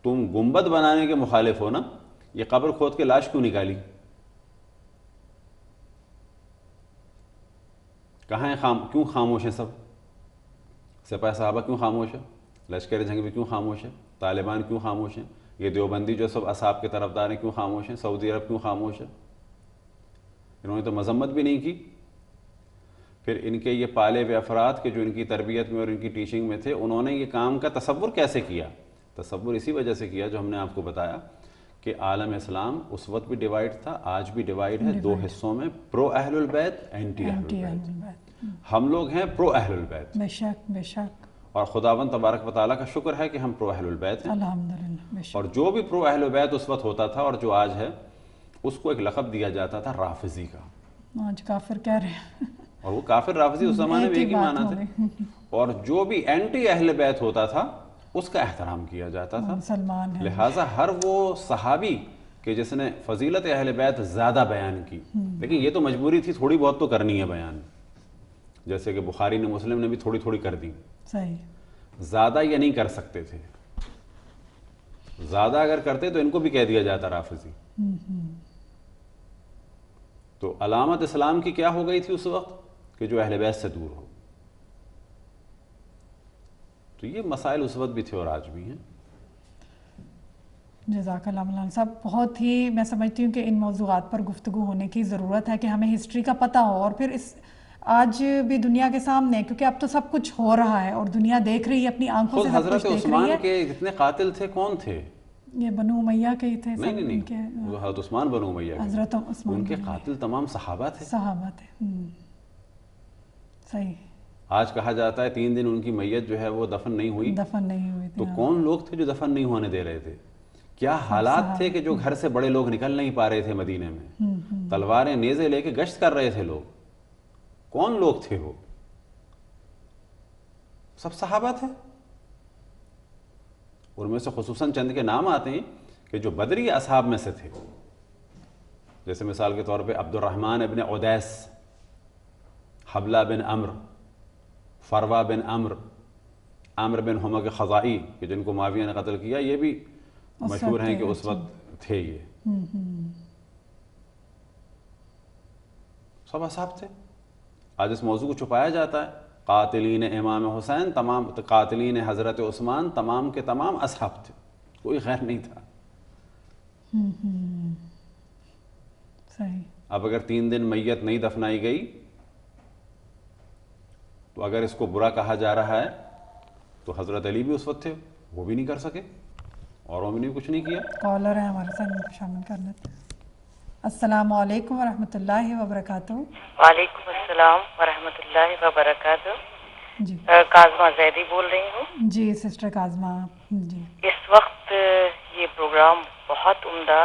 تم گنبد بنانے کے مخالف ہو نا، یہ قبر کھود کے لاش کیوں نکالی؟ کہاں ہیں کیوں خاموش ہیں سب؟ سپاہ صحابہ کیوں خاموش ہے؟ لشکر جنگ بھی کیوں خاموش ہے؟ طالبان کیوں خاموش ہیں؟ یہ دیوبندی جو سب اصحاب کے طرفدار ہیں کیوں خاموش ہیں؟ سعودی عرب کیوں خاموش ہے؟ انہوں نے تو مذمت بھی نہیں کی. پھر ان کے یہ پالے ہوئے افراد کے جو ان کی تربیت میں اور ان کی ٹیچنگ میں تھے, انہوں نے یہ کام کا تصور کیسے کیا؟ تصور اسی وجہ سے کیا جو ہم نے آپ کو بتایا کہ عالم اسلام اس وقت بھی ڈیوائڈ تھا, آج بھی ڈیوائڈ ہے 2 حصوں میں, پرو اہل البیت, اینٹی اہل البیت. ہم لوگ ہیں پرو اہل البیت, بے شک بے شک, اور خداوند تبارک و تعالیٰ کا شکر ہے کہ ہم پرو اہل البیت ہیں الحمدللہ, بے شک. اور جو بھی پرو اہل البیت اس وقت ہوتا تھا اور جو آج ہے, اس کو ایک لقب دیا جاتا تھا رافضی کا. آج کافر کہہ رہے ہیں, اور وہ کافر رافضی اس زمانے میں ایک ہی معنی تھے. اور جو بھی اینٹی اہل بیت ہوتا تھا اس کا احترام کیا جاتا تھا. مسلمان ہے. لہٰذا ہر وہ صحابی کہ جس نے فضیلت اہل بیت زیادہ بیان کی, لیکن یہ تو مجبوری تھی, تھوڑی بہت تو کرنی ہے بیان, جیسے کہ بخاری نے, مسلم نے بھی تھوڑی تھوڑی کر دی. صحیح. زیادہ یہ نہیں کر سکتے تھے, زیادہ اگر کرتے تو ان کو بھی کہہ دیا جاتا رافضی. تو علامت اسلام کی کیا ہو گئی تھی اس وقت کہ جو اہل بیت سے دور ہو. تو یہ مسائل اس وقت بھی تھے اور آج بھی ہیں. جزاک اللہ مولانا صاحب, بہت ہی میں سمجھتی ہوں کہ ان موضوعات پر گفتگو ہونے کی ضرورت ہے کہ ہمیں ہسٹری کا پتہ ہو, اور پھر اس آج بھی دنیا کے سامنے, کیونکہ اب تو سب کچھ ہو رہا ہے اور دنیا دیکھ رہی ہے اپنی آنکھوں سے, حضرت عثمان کے جتنے قاتل تھے کون تھے؟ یہ بنو امیہ کے ہی تھے. نہیں, حضرت عثمان بنو امیہ کے, حضرت عثمان ان کے قاتل تمام صحابہ تھے. صحابہ تھے. صحیح. آج کہا جاتا ہے 3 دن ان کی میت جو ہے وہ دفن نہیں ہوئی. تو کون لوگ تھے جو دفن نہیں ہونے دے رہے تھے؟ کیا حالات تھے کہ جو گھر سے بڑے لوگ نکل نہیں پا رہے تھے مدینے میں, تلواریں نیزے لے کے گشت کر رہے تھے لوگ. کون لوگ تھے وہ؟ سب صحابہ تھے. ان میں سے خصوصاً چند کے نام آتے ہیں کہ جو بدری اصحاب میں سے تھے, جیسے مثال کے طور پہ عبد الرحمن ابن عدیس, حبلہ بن عمر, فروا بن عمر, عامر بن حمق خزائی کہ جن کو معاویہ نے قتل کیا, یہ بھی مشہور ہیں کہ اس وقت تھے. یہ سب اصحاب تھے. آج اس موضوع کو چھپایا جاتا ہے. قاتلین امام حسین تمام, قاتلین حضرت عثمان تمام کے تمام اصحاب تھے, کوئی غیر نہیں تھا. صحیح. اب اگر 3 دن میت نہیں دفنائی گئی تو اگر اس کو برا کہا جا رہا ہے تو حضرت علی بھی اس وقت تھے, وہ بھی نہیں کر سکے, اوروں نے بھی کچھ نہیں کیا. کالر ہے ہمارے ساتھ, شامل کر لیتے ہیں. السلام علیکم ورحمۃ اللہ وبرکاتہ. وعلیکم السلام ورحمۃ اللہ وبرکاتہ. جی کاظمہ زیدی بول رہی ہوں. جی سسٹر کاظمہ. جی اس وقت یہ پروگرام بہت عمدہ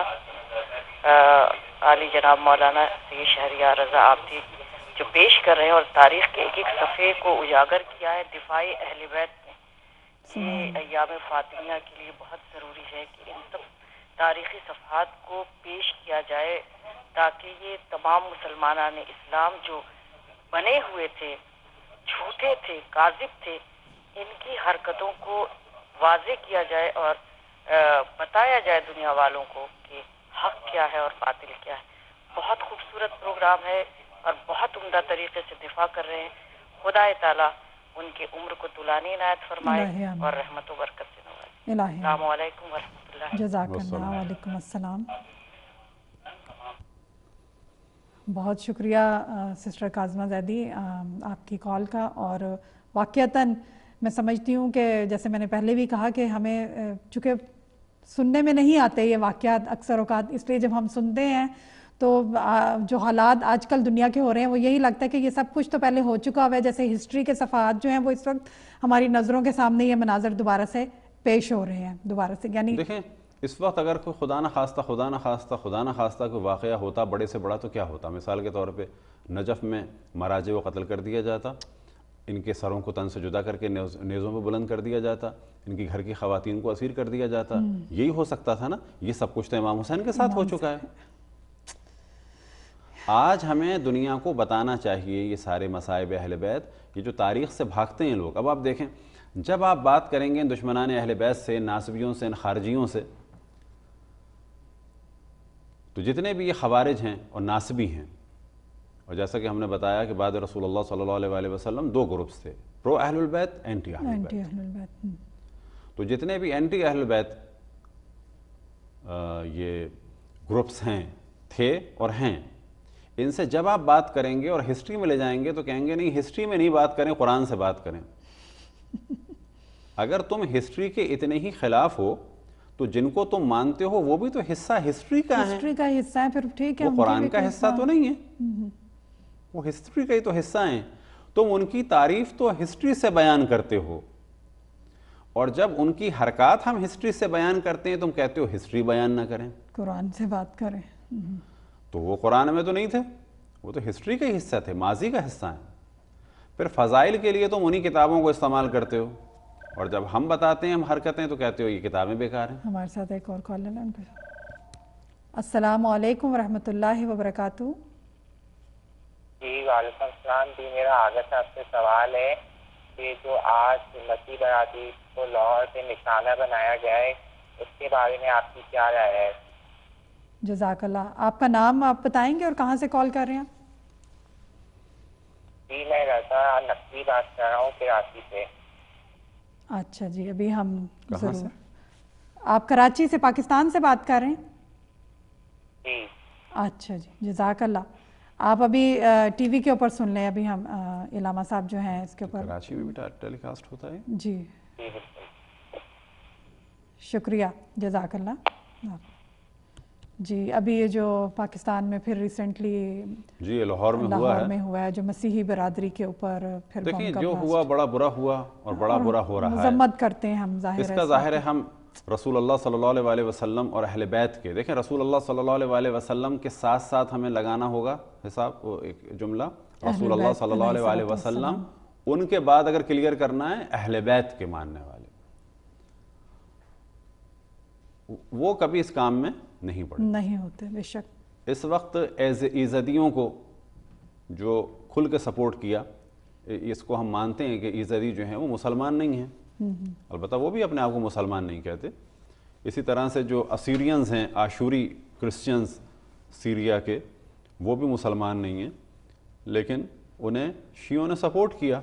عالی جناب مولانا سید شہریار رضا آبدی جو پیش کر رہے ہیں, اور تاریخ کے ایک ایک صفحے کو اجاگر کیا ہے دفاع اہل بیت میں. یہ ایام فاطمیہ کے لیے بہت ضروری ہے کہ ان سب تاریخی صفحات کو پیش کیا جائے, تاکہ یہ تمام مسلمانان اسلام جو بنے ہوئے تھے, جھوٹے تھے, کاذب تھے, ان کی حرکتوں کو واضح کیا جائے اور بتایا جائے دنیا والوں کو کہ حق کیا ہے اور باطل کیا ہے. بہت خوبصورت پروگرام ہے اور بہت عمدہ طریقے سے دفاع کر رہے ہیں. خدا تعالیٰ ان کی عمر کو طولانی عنایت فرمائے اور رحمت و برکت سے نوازے. السلام علیکم ورحمۃ اللہ. جزاک اللہ. وعلیکم السلام. بہت شکریہ سسٹر کاظمہ زیدی آپ کی کال کا. اور واقعتاً میں سمجھتی ہوں کہ جیسے میں نے پہلے بھی کہا کہ ہمیں چونکہ سننے میں نہیں آتے یہ واقعات اکثر اوقات, اس لیے جب ہم سنتے ہیں تو جو حالات آج کل دنیا کے ہو رہے ہیں وہ یہی لگتا ہے کہ یہ سب کچھ تو پہلے ہو چکا ہوا ہے. جیسے ہسٹری کے صفحات جو ہیں وہ اس وقت ہماری نظروں کے سامنے یہ مناظر دوبارہ سے پیش ہو رہے ہیں دوبارہ سے. یعنی دیکھیں اس وقت اگر کوئی خدا نہ خواستہ کوئی واقعہ ہوتا بڑے سے بڑا تو کیا ہوتا. مثال کے طور پہ نجف میں مراجع کو قتل کر دیا جاتا, ان کے سروں کو تن سے جدا کر کے نیزوں پہ بلند کر دیا جاتا, ان کی گھر کی خواتین کو اسیر کر دیا جاتا. یہی ہو سکتا تھا نا. یہ سب کچھ تو امام حسین کے ساتھ ہو چکا ہے. آج ہمیں دنیا کو بتانا چاہیے یہ سارے مصائب اہل بیت, یہ جو تاریخ سے بھاگتے ہیں لوگ. اب آپ دیکھیں جب آپ بات کریں گے دشمنان اہل بیت سے, ناصبیوں سے, خارجیوں سے, تو جتنے بھی یہ خوارج ہیں اور ناصبی ہیں, اور جیسا کہ ہم نے بتایا کہ بعد رسول اللہ صلی اللہ علیہ وسلم 2 گروپس تھے, پرو اہل البیت, اینٹی اہل البیت. تو جتنے بھی اینٹی اہل البیت یہ گروپس ہیں, تھے اور ہیں, ان سے جب آپ بات کریں گے اور ہسٹری میں لے جائیں گے تو کہیں گے نہیں ہسٹری میں نہیں بات کریں، قرآن سے بات کریں۔ اگر تم ہسٹری کے اتنے ہی خلاف ہو تو جن کو تم مانتے ہو وہ بھی تو حصہ ہسٹری کا ہے، ہسٹری کا حصہ ہے، پھر ٹھیک ہے، وہ قرآن کا حصہ تو نہیں ہے، وہ ہسٹری کا ہی تو حصہ ہیں۔ تم ان کی تعریف تو ہسٹری سے بیان کرتے ہو، اور جب ان کی حرکات ہم ہسٹری سے بیان کرتے ہیں تم کہتے ہو ہسٹری بیان نہ کریں، قرآن سے بات کریں۔ تو وہ قرآن میں تو نہیں تھے، وہ تو ہسٹری کا ہی حصہ تھے، ماضی کا حصہ ہیں۔ پھر فضائل کے لیے تم انہی کتابوں کو استعمال کرتے ہو، اور جب ہم بتاتے ہیں ہم حرکتیں تو کہتے ہو یہ کتابیں بیکار ہیں۔ ہمارے ساتھ ایک اور کال ہے، السلام علیکم ورحمۃ اللہ وبرکاتہ۔ جی وعلیکم السلام جی، میرا آغاز آپ سے سوال ہے کہ جو آج مسیح برادری کو لاہور سے نشانہ بنایا گیا ہے اس کے بارے میں آپ کی کیا رائے ہے؟ جزاک اللہ۔ آپ کا نام آپ بتائیں گے اور کہاں سے کال کر رہے ہیں؟ جی میں رضا نقوی بات کر رہا ہوں کراچی سے۔ اچھا جی، ابھی ہم کہاں سے؟ آپ کراچی سے پاکستان سے بات کر رہے ہیں؟ جی اچھا جی، جزاک اللہ۔ آپ ابھی ٹی وی کے اوپر سن لیں، ابھی ہم علامہ صاحب جو ہیں اس کے اوپر کراچی میں بھی ٹیلی کاسٹ ہوتا ہے؟ جی جی بالکل، شکریہ، جزاک اللہ۔ جی ابھی یہ جو پاکستان میں پھر ریسنٹلی جی لاہور میں ہوا ہے جو مسیحی برادری کے اوپر پھر دیکھیں جو ہوا بڑا برا ہوا اور بڑا برا ہو رہا ہے، مذمت کرتے ہیں ہم، ظاہر ہے اس کا ظاہر ہے ہم رسول اللہ صلی اللہ علیہ وسلم اور اہل بیت کے، دیکھیں رسول اللہ صلی اللہ علیہ وسلم کے ساتھ ساتھ ہمیں لگانا ہوگا حساب، ایک جملہ رسول اللہ صلی اللہ علیہ وسلم، ان کے بعد اگر کلیئر کرنا ہے اہل بیت کے ماننے والے، وہ کبھی اس کام میں نہیں پڑے، نہیں ہوتے بے شک۔ اس وقت ایزدیوں کو جو کھل کے سپورٹ کیا، اس کو ہم مانتے ہیں کہ ایزدی جو ہیں وہ مسلمان نہیں ہیں، البتہ وہ بھی اپنے آپ کو مسلمان نہیں کہتے۔ اسی طرح سے جو اسیرینز ہیں، آشوری کرسچنز سیریا کے، وہ بھی مسلمان نہیں ہیں، لیکن انہیں شیعوں نے سپورٹ کیا،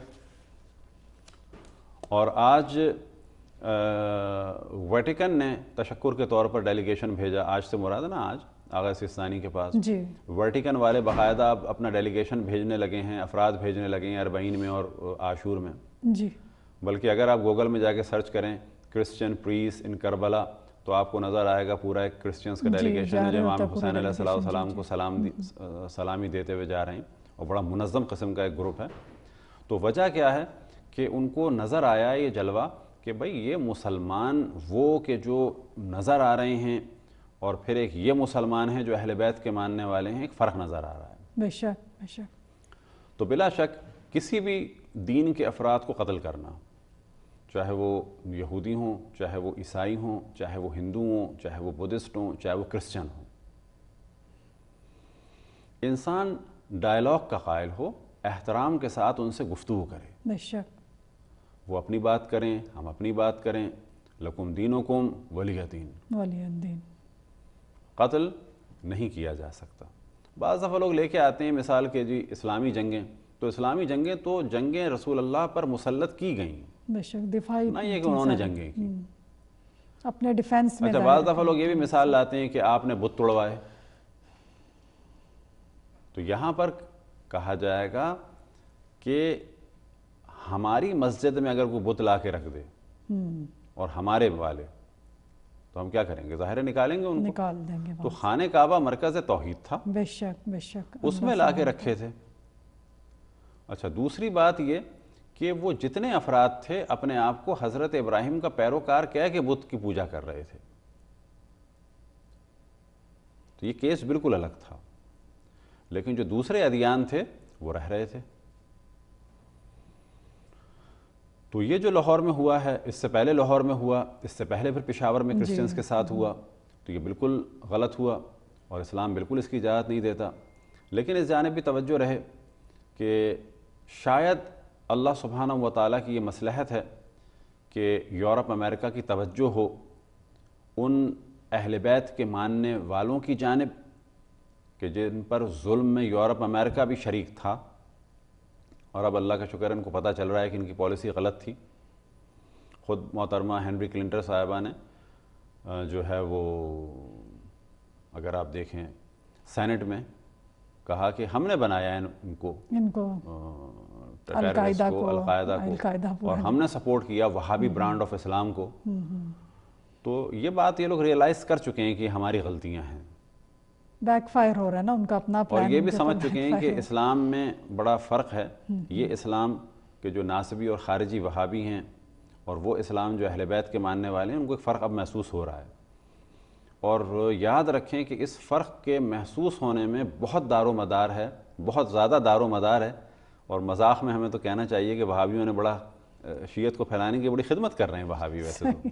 اور آج ویٹیکن نے تشکر کے طور پر ڈیلیگیشن بھیجا، آج سے مراد ہے نا آج آغا سیستانی کے پاس، جی ویٹیکن والے باقاعدہ اب اپنا ڈیلیگیشن بھیجنے لگے ہیں، افراد بھیجنے لگے ہیں اربعین میں اور عاشور میں، جی بلکہ اگر آپ گوگل میں جا کے سرچ کریں کرسچن پریس ان کربلا تو آپ کو نظر آئے گا پورا ایک کرسچنز کا ڈیلیگیشن ہے جو امام حسین علیہ السلام کو سلامی دیتے ہوئے جا رہے ہیں، اور بڑا منظم قسم کا ایک گروپ ہے۔ تو وجہ کیا ہے کہ ان کو نظر آیا یہ جلوہ کہ بھئی یہ مسلمان وہ کہ جو نظر آ رہے ہیں، اور پھر ایک یہ مسلمان ہیں جو اہل بیت کے ماننے والے ہیں، ایک فرق نظر آ رہا ہے۔ بے شک بے شک۔ تو بلا شک کسی بھی دین کے افراد کو قتل کرنا، چاہے وہ یہودی ہوں، چاہے وہ عیسائی ہوں، چاہے وہ ہندو ہوں، چاہے وہ بدھسٹ ہوں، چاہے وہ کرسچن ہوں، انسان ڈائلاگ کا قائل ہو، احترام کے ساتھ ان سے گفتگو کرے، بے شک، وہ اپنی بات کریں، ہم اپنی بات کریں، لکم دینکم ولی دین، ولی الدین۔ قتل نہیں کیا جا سکتا۔ بعض دفعہ لوگ لے کے آتے ہیں مثال کے جی اسلامی جنگیں، تو اسلامی جنگیں تو جنگیں رسول اللہ پر مسلط کی گئیں، بے شک، دفاعی نہ یہ کہ انہوں نے جنگیں کی۔ اپنے ڈیفینس میں۔ اچھا بعض دفعہ لوگ یہ بھی مثال لاتے ہیں کہ آپ نے بت توڑوائے، تو یہاں پر کہا جائے گا کہ ہماری مسجد میں اگر کوئی بت لا کے رکھ دے اور ہمارے والے، تو ہم کیا کریں گے؟ ظاہر نکالیں گے ان کو، نکال دیں گے۔ تو خانہ کعبہ مرکز توحید تھا، بے شک بے شک، اس میں لا کے رکھے تھے۔ اچھا دوسری بات یہ کہ وہ جتنے افراد تھے اپنے آپ کو حضرت ابراہیم کا پیروکار کہہ کے بت کی پوجا کر رہے تھے، تو یہ کیس بالکل الگ تھا، لیکن جو دوسرے ادیان تھے وہ رہ رہے تھے۔ تو یہ جو لاہور میں ہوا ہے، اس سے پہلے لاہور میں ہوا، اس سے پہلے پھر پشاور میں کرسچنز کے ساتھ ہوا، تو یہ بالکل غلط ہوا اور اسلام بالکل اس کی اجازت نہیں دیتا۔ لیکن اس جانب بھی توجہ رہے کہ شاید اللہ سبحانہ و تعالیٰ کی یہ مصلحت ہے کہ یورپ امریکہ کی توجہ ہو ان اہل بیت کے ماننے والوں کی جانب کہ جن پر ظلم میں یورپ امریکہ بھی شریک تھا، اور اب اللہ کا شکر ہے ان کو پتہ چل رہا ہے کہ ان کی پالیسی غلط تھی۔ خود محترمہ ہنری کلنٹن صاحبہ نے جو ہے وہ اگر آپ دیکھیں سینٹ میں کہا کہ ہم نے بنایا ان کو القاعدہ کو اور ہم نے سپورٹ کیا وہابی برانڈ آف اسلام کو. تو یہ بات یہ لوگ ریئلائز کر چکے ہیں کہ ہماری غلطیاں ہیں, بیک فائر ہو رہا ہے نا ان کا اپنا پلان, اور یہ بھی سمجھ چکے ہیں کہ اسلام میں بڑا فرق ہے. یہ اسلام کے جو ناسبی اور خارجی وہابی ہیں اور وہ اسلام جو اہل بیت کے ماننے والے ہیں, ان کو ایک فرق اب محسوس ہو رہا ہے. اور یاد رکھیں کہ اس فرق کے محسوس ہونے میں بہت دار و مدار ہے, بہت زیادہ دار و مدار ہے. اور مذاق میں ہمیں تو کہنا چاہیے کہ وہابیوں نے بڑا شیعت کو پھیلانے کی بڑی خدمت کر رہے ہیں وہابی ویسے تو,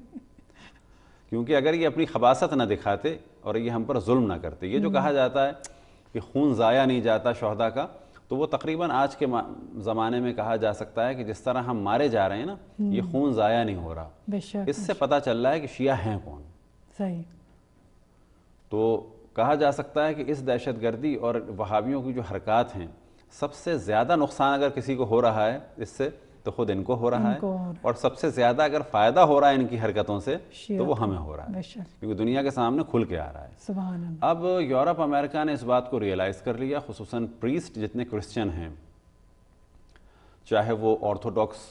کیونکہ اگر یہ اپنی خباثت نہ دکھاتے اور یہ ہم پر ظلم نہ کرتے. یہ جو کہا جاتا ہے کہ خون ضائع نہیں جاتا شہداء کا, تو وہ تقریباً آج کے زمانے میں کہا جا سکتا ہے کہ جس طرح ہم مارے جا رہے ہیں نا, یہ خون ضائع نہیں ہو رہا. اس سے پتہ چل رہا ہے کہ شیعہ ہیں کون. صحیح. تو کہا جا سکتا ہے کہ اس دہشت گردی اور وہابیوں کی جو حرکات ہیں, سب سے زیادہ نقصان اگر کسی کو ہو رہا ہے اس سے تو خود ان کو ہو رہا ہے, اور سب سے زیادہ اگر فائدہ ہو رہا ہے ان کی حرکتوں سے تو وہ ہمیں ہو رہا ہے, کیونکہ دنیا کے سامنے کھل کے آ رہا ہے. سبحان اللہ. اب یورپ امریکہ نے اس بات کو ریئلائز کر لیا, خصوصاً پریسٹ جتنے کرسچن ہیں, چاہے وہ آرتھوڈاکس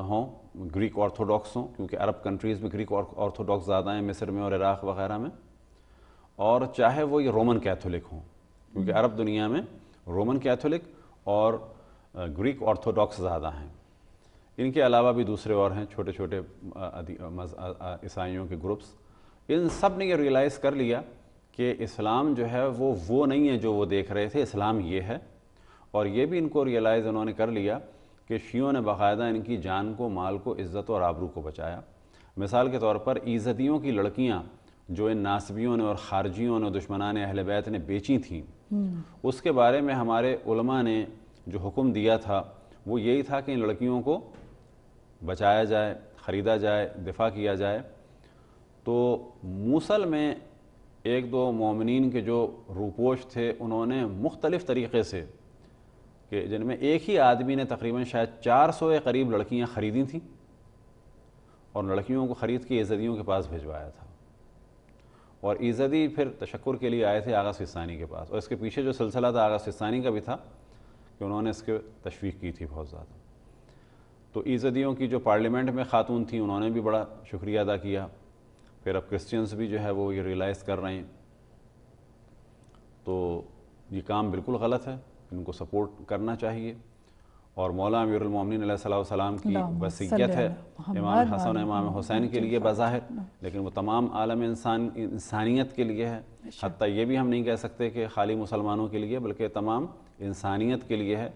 ہوں, گریک آرتھوڈاکس ہوں, کیونکہ عرب کنٹریز میں گریک آرتھوڈاکس زیادہ ہیں, مصر میں اور عراق وغیرہ میں, اور چاہے وہ یہ رومن کیتھولک ہوں, کیونکہ عرب دنیا میں رومن کیتھولک اور گریک آرتھوڈاکس زیادہ ہیں. ان کے علاوہ بھی دوسرے اور ہیں چھوٹے چھوٹے عیسائیوں کے گروپس. ان سب نے یہ ریئلائز کر لیا کہ اسلام جو ہے وہ نہیں ہے جو وہ دیکھ رہے تھے, اسلام یہ ہے. اور یہ بھی ان کو ریئلائز انہوں نے کر لیا کہ شیعوں نے باقاعدہ ان کی جان کو, مال کو, عزت اور آبرو کو بچایا. مثال کے طور پر ایزدیوں کی لڑکیاں جو ان ناسبیوں نے اور خارجیوں نے, دشمنان اہل بیت نے بیچی تھیں, اس کے بارے میں ہمارے علماء نے جو حکم دیا تھا وہ یہی تھا کہ ان لڑکیوں کو بچایا جائے, خریدا جائے, دفاع کیا جائے. تو موصل میں ایک دو مومنین کے جو روپوش تھے, انہوں نے مختلف طریقے سے, کہ جن میں ایک ہی آدمی نے تقریباً شاید 400 کے قریب لڑکیاں خریدی تھیں, اور لڑکیوں کو خرید کے ایزدیوں کے پاس بھیجوایا تھا. اور ایزدی پھر تشکر کے لیے آئے تھے آغا سستانی کے پاس, اور اس کے پیچھے جو سلسلہ تھا آغا سستانی کا بھی تھا کہ انہوں نے اس کے تشویق کی تھی بہت زیادہ. تو ایزدیوں کی جو پارلیمنٹ میں خاتون تھیں, انہوں نے بھی بڑا شکریہ ادا کیا. پھر اب کرسچنز بھی جو ہے وہ یہ ریئلائز کر رہے ہیں. تو یہ کام بالکل غلط ہے, ان کو سپورٹ کرنا چاہیے. اور مولا امیر المومنین علیہ السلام کی وصیت ہے امام حسن و امام حسین کے لیے بظاہر, لیکن وہ تمام عالم انسانیت کے لیے ہے. حتیٰ یہ بھی ہم نہیں کہہ سکتے کہ خالی مسلمانوں کے لیے, بلکہ تمام انسانیت کے لیے ہے.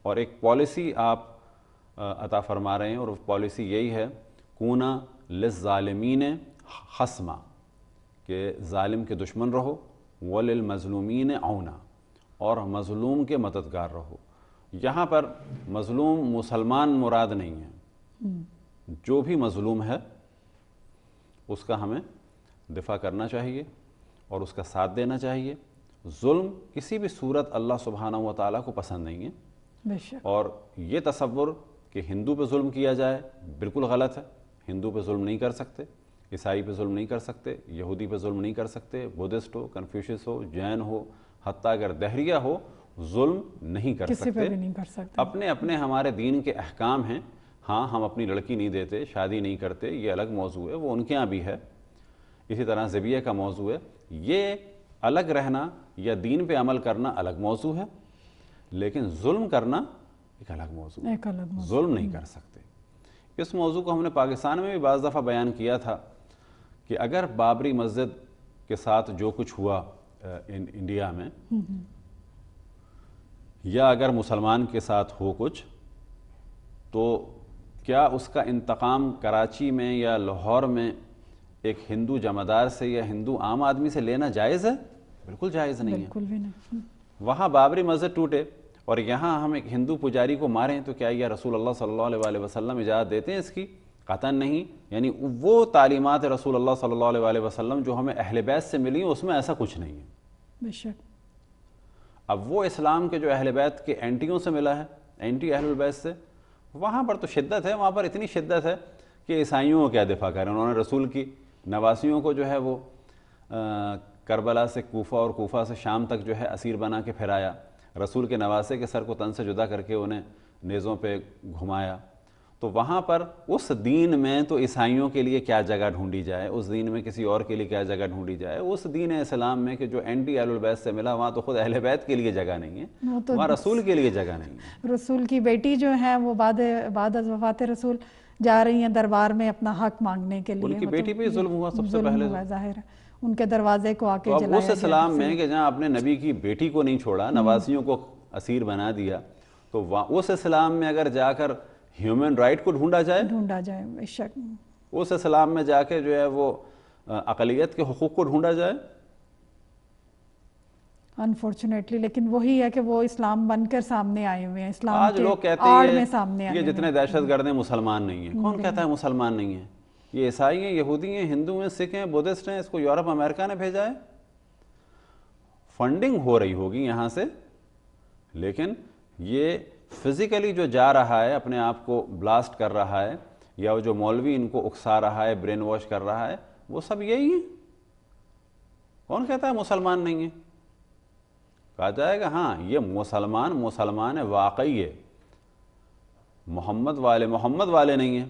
اور ایک پالیسی آپ عطا فرما رہے ہیں, اور پالیسی یہی ہے کونا للظالمین خصما, کہ ظالم کے دشمن رہو, وللمظلومین عونا, اور مظلوم کے مددگار رہو. یہاں پر مظلوم مسلمان مراد نہیں ہے, جو بھی مظلوم ہے اس کا ہمیں دفاع کرنا چاہیے اور اس کا ساتھ دینا چاہیے. ظلم کسی بھی صورت اللہ سبحانہ و تعالیٰ کو پسند نہیں ہے. اور یہ تصور کہ ہندو پہ ظلم کیا جائے بالکل غلط ہے. ہندو پہ ظلم نہیں کر سکتے, عیسائی پہ ظلم نہیں کر سکتے, یہودی پہ ظلم نہیں کر سکتے, بدھسٹ ہو, کنفیوشس ہو, جین ہو, حتیٰ اگر دہریہ ہو, ظلم نہیں کر سکتے. اپنے اپنے ہمارے دین کے احکام ہیں. ہاں ہم اپنی لڑکی نہیں دیتے, شادی نہیں کرتے, یہ الگ موضوع ہے, وہ ان کے ہاں بھی ہے. اسی طرح ذبیحہ کا موضوع ہے, یہ الگ رہنا یا دین پہ عمل کرنا الگ موضوع ہے, لیکن ظلم کرنا ایک الگ موضوع ہے. ظلم نہیں کر سکتے. اس موضوع کو ہم نے پاکستان میں بھی بعض دفعہ بیان کیا تھا کہ اگر بابری مسجد کے ساتھ جو کچھ ہوا انڈیا میں, یا اگر مسلمان کے ساتھ ہو کچھ, تو کیا اس کا انتقام کراچی میں یا لاہور میں ایک ہندو جمعدار سے یا ہندو عام آدمی سے لینا جائز ہے؟ بالکل جائز نہیں ہے. وہاں بابری مسجد ٹوٹے اور یہاں ہم ایک ہندو پجاری کو ماریں تو کیا یہ رسول اللہ صلی اللہ علیہ وسلم اجازت دیتے ہیں اس کی؟ قطعاً نہیں. یعنی وہ تعلیمات رسول اللہ صلی اللہ علیہ وسلم جو ہمیں اہل بیت سے ملی, اس میں ایسا کچھ نہیں ہے. بے شک. اب وہ اسلام کے جو اہل بیت کے اینٹیوں سے ملا ہے, اینٹی اہل بیت سے, وہاں پر تو شدت ہے. وہاں پر اتنی شدت ہے کہ عیسائیوں کو کیا دفاع کریں. انہوں نے رسول کی نواسیوں کو جو ہے وہ کربلا سے کوفہ اور کوفہ سے شام تک جو ہے اسیر بنا کے پھرایا، رسول کے نواسے کے سر کو تن سے جدا کر کے انہیں نیزوں پہ گھمایا. تو وہاں پر اس دین میں تو عیسائیوں کے لیے کیا جگہ ڈھونڈی جائے، اس دین میں کسی اور کے لیے کیا جگہ ڈھونڈی جائے. اس دین اسلام میں کہ جو اینٹی اہل البیت سے ملا، وہاں تو خود اہل بیت کے لیے جگہ نہیں ہے، وہاں رسول کے لیے جگہ نہیں ہے. رسول کی بیٹی جو ہیں وہ بعد از وفات رسول جا رہی ہیں دربار میں اپنا حق مانگنے کے لیے. ان کی بیٹی پہ ظلم ہوا سب سے پہلے، ظاہر ہے ان کے دروازے کو آ کے جلایا. اس اسلام میں کہ جہاں آپ نے نبی کی بیٹی کو نہیں چھوڑا، نواسیوں کو اسیر بنا دیا، تو اس اسلام میں اگر جا کر ہیومن رائٹ کو ڈھونڈا جائے، بے شک اس اسلام میں جا کے جو ہے وہ اقلیت کے حقوق کو ڈھونڈا جائے، انفارچونیٹلی. لیکن وہی ہے کہ وہ اسلام بن کر سامنے آئے ہوئے ہیں، اسلام آج کے لوگ کہتے آڑ ہیں میں سامنے آئے یہ جتنے دہشت گرد ہیں مسلمان نہیں ہیں. کون کہتا ہے مسلمان نہیں ہیں؟ یہ عیسائی ہیں، یہودی ہیں، ہندو ہیں، سکھ ہیں، بدھسٹ ہیں. اس کو یورپ امریکہ نے بھیجا ہے. فنڈنگ ہو رہی ہوگی یہاں سے، لیکن یہ فزیکلی جو جا رہا ہے، اپنے آپ کو بلاسٹ کر رہا ہے، یا وہ جو مولوی ان کو اکسا رہا ہے، برین واش کر رہا ہے، وہ سب یہی ہیں. کون کہتا ہے مسلمان نہیں ہیں؟ کہا جائے گا ہاں یہ مسلمان ہے، واقعی ہے، محمد والے نہیں ہیں،